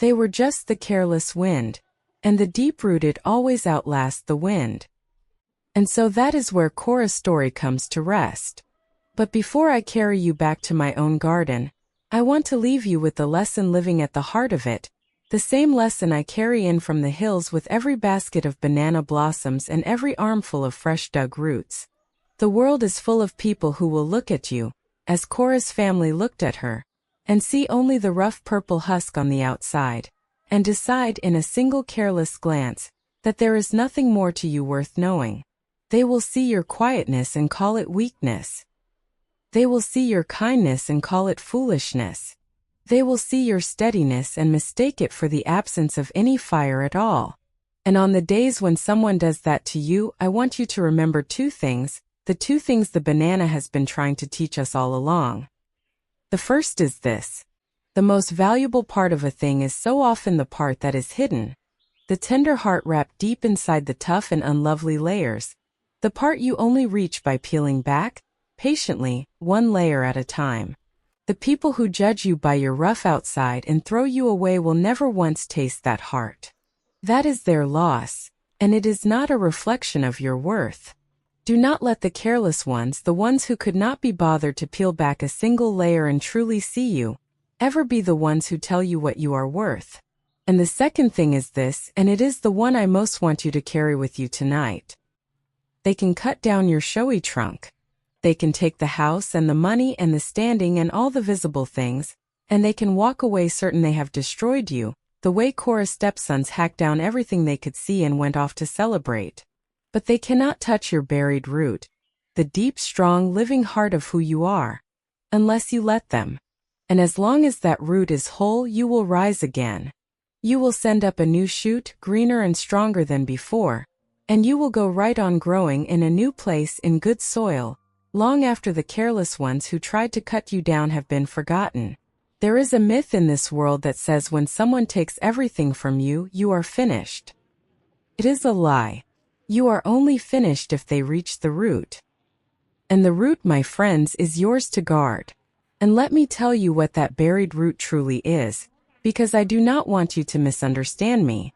They were just the careless wind, and the deep-rooted always outlast the wind. And so that is where Cora's story comes to rest. But before I carry you back to my own garden, I want to leave you with the lesson living at the heart of it, the same lesson I carry in from the hills with every basket of banana blossoms and every armful of fresh dug roots. The world is full of people who will look at you, as Cora's family looked at her, and see only the rough purple husk on the outside, and decide in a single careless glance that there is nothing more to you worth knowing. They will see your quietness and call it weakness. They will see your kindness and call it foolishness. They will see your steadiness and mistake it for the absence of any fire at all. And on the days when someone does that to you, I want you to remember two things, the two things the banana has been trying to teach us all along. The first is this: the most valuable part of a thing is so often the part that is hidden, the tender heart wrapped deep inside the tough and unlovely layers, the part you only reach by peeling back, patiently, one layer at a time. The people who judge you by your rough outside and throw you away will never once taste that heart. That is their loss, and it is not a reflection of your worth. Do not let the careless ones, the ones who could not be bothered to peel back a single layer and truly see you, ever be the ones who tell you what you are worth. And the second thing is this, and it is the one I most want you to carry with you tonight. They can cut down your showy trunk. They can take the house and the money and the standing and all the visible things, and they can walk away certain they have destroyed you, the way Cora's stepsons hacked down everything they could see and went off to celebrate. But they cannot touch your buried root, the deep, strong, living heart of who you are, unless you let them. And as long as that root is whole, you will rise again. You will send up a new shoot, greener and stronger than before, and you will go right on growing in a new place in good soil, long after the careless ones who tried to cut you down have been forgotten. There is a myth in this world that says when someone takes everything from you, you are finished. It is a lie. You are only finished if they reach the root. And the root, my friends, is yours to guard. And let me tell you what that buried root truly is, because I do not want you to misunderstand me.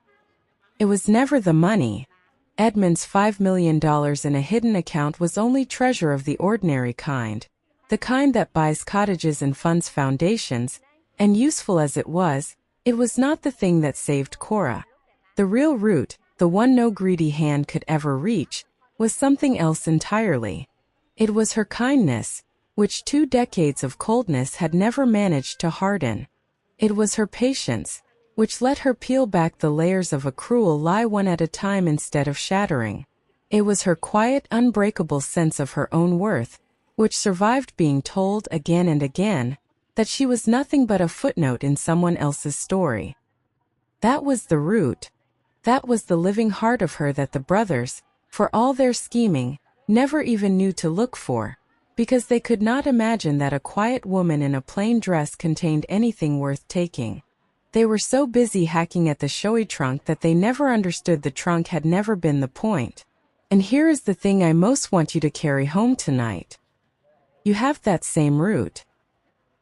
It was never the money. Edmund's $5 million in a hidden account was only treasure of the ordinary kind, the kind that buys cottages and funds foundations, and useful as it was not the thing that saved Cora. The real root, the one no greedy hand could ever reach, was something else entirely. It was her kindness, which 2 decades of coldness had never managed to harden. It was her patience, which let her peel back the layers of a cruel lie one at a time instead of shattering. It was her quiet, unbreakable sense of her own worth, which survived being told again and again that she was nothing but a footnote in someone else's story. That was the root. That was the living heart of her that the brothers, for all their scheming, never even knew to look for, because they could not imagine that a quiet woman in a plain dress contained anything worth taking. They were so busy hacking at the showy trunk that they never understood the trunk had never been the point. And here is the thing I most want you to carry home tonight. You have that same root.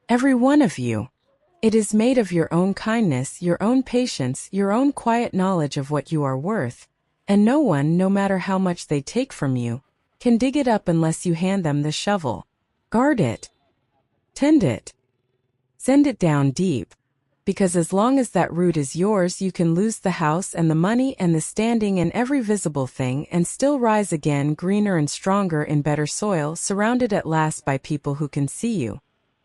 Every one of you. It is made of your own kindness, your own patience, your own quiet knowledge of what you are worth, and no one, no matter how much they take from you, can dig it up unless you hand them the shovel. Guard it. Tend it. Send it down deep. Because as long as that root is yours, you can lose the house and the money and the standing and every visible thing and still rise again greener and stronger in better soil, surrounded at last by people who can see you.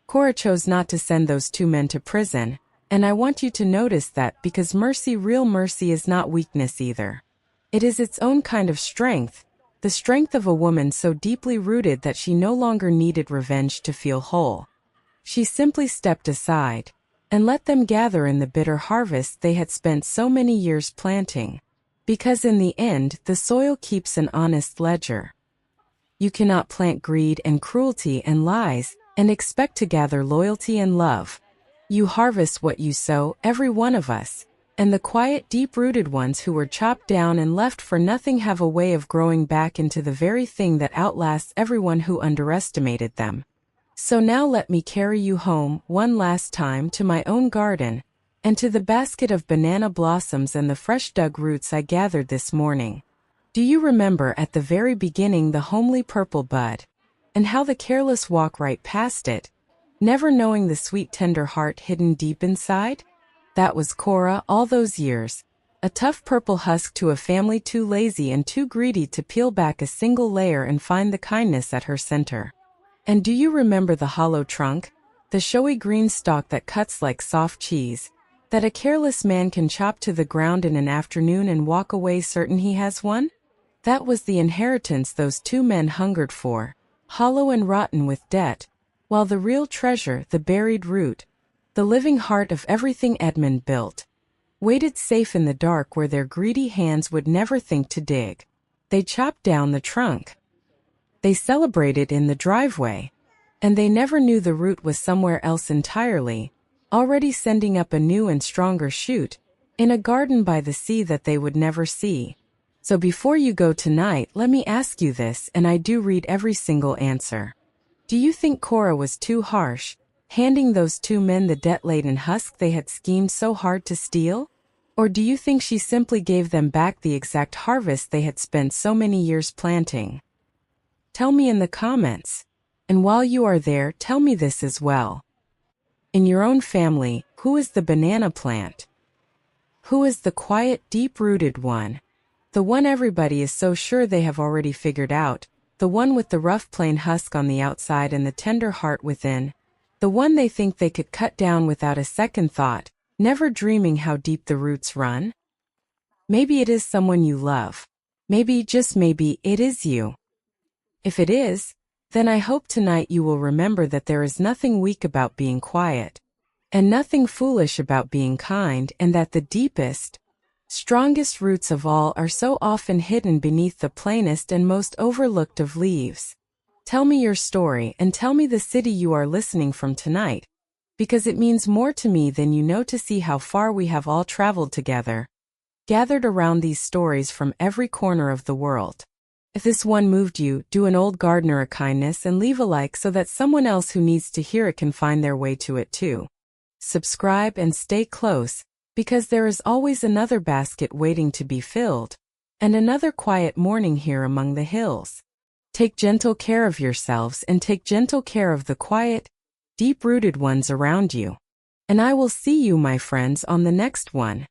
Cora chose not to send those two men to prison, and I want you to notice that because mercy, real mercy, is not weakness either. It is its own kind of strength, the strength of a woman so deeply rooted that she no longer needed revenge to feel whole. She simply stepped aside and let them gather in the bitter harvest they had spent so many years planting, because in the end the soil keeps an honest ledger. You cannot plant greed and cruelty and lies and expect to gather loyalty and love. You harvest what you sow, every one of us, and the quiet, deep-rooted ones who were chopped down and left for nothing have a way of growing back into the very thing that outlasts everyone who underestimated them. So now let me carry you home, one last time, to my own garden, and to the basket of banana blossoms and the fresh-dug roots I gathered this morning. Do you remember at the very beginning the homely purple bud, and how the careless walk right past it, never knowing the sweet tender heart hidden deep inside? That was Cora all those years, a tough purple husk to a family too lazy and too greedy to peel back a single layer and find the kindness at her center. And do you remember the hollow trunk, the showy green stalk that cuts like soft cheese, that a careless man can chop to the ground in an afternoon and walk away certain he has won? That was the inheritance those two men hungered for, hollow and rotten with debt, while the real treasure, the buried root, the living heart of everything Edmund built, waited safe in the dark where their greedy hands would never think to dig. They chopped down the trunk. They celebrated in the driveway. And they never knew the root was somewhere else entirely, already sending up a new and stronger shoot, in a garden by the sea that they would never see. So before you go tonight, let me ask you this, and I do read every single answer. Do you think Cora was too harsh, handing those two men the debt-laden husk they had schemed so hard to steal? Or do you think she simply gave them back the exact harvest they had spent so many years planting? Tell me in the comments. And while you are there, tell me this as well. In your own family, who is the banana plant? Who is the quiet, deep-rooted one? The one everybody is so sure they have already figured out, the one with the rough plain husk on the outside and the tender heart within, the one they think they could cut down without a second thought, never dreaming how deep the roots run? Maybe it is someone you love. Maybe, just maybe, it is you. If it is, then I hope tonight you will remember that there is nothing weak about being quiet, and nothing foolish about being kind, and that the deepest, strongest roots of all are so often hidden beneath the plainest and most overlooked of leaves. Tell me your story and tell me the city you are listening from tonight, because it means more to me than you know to see how far we have all traveled together, gathered around these stories from every corner of the world. If this one moved you, do an old gardener a kindness and leave a like so that someone else who needs to hear it can find their way to it too. Subscribe and stay close, because there is always another basket waiting to be filled, and another quiet morning here among the hills. Take gentle care of yourselves and take gentle care of the quiet, deep-rooted ones around you. And I will see you, my friends, on the next one.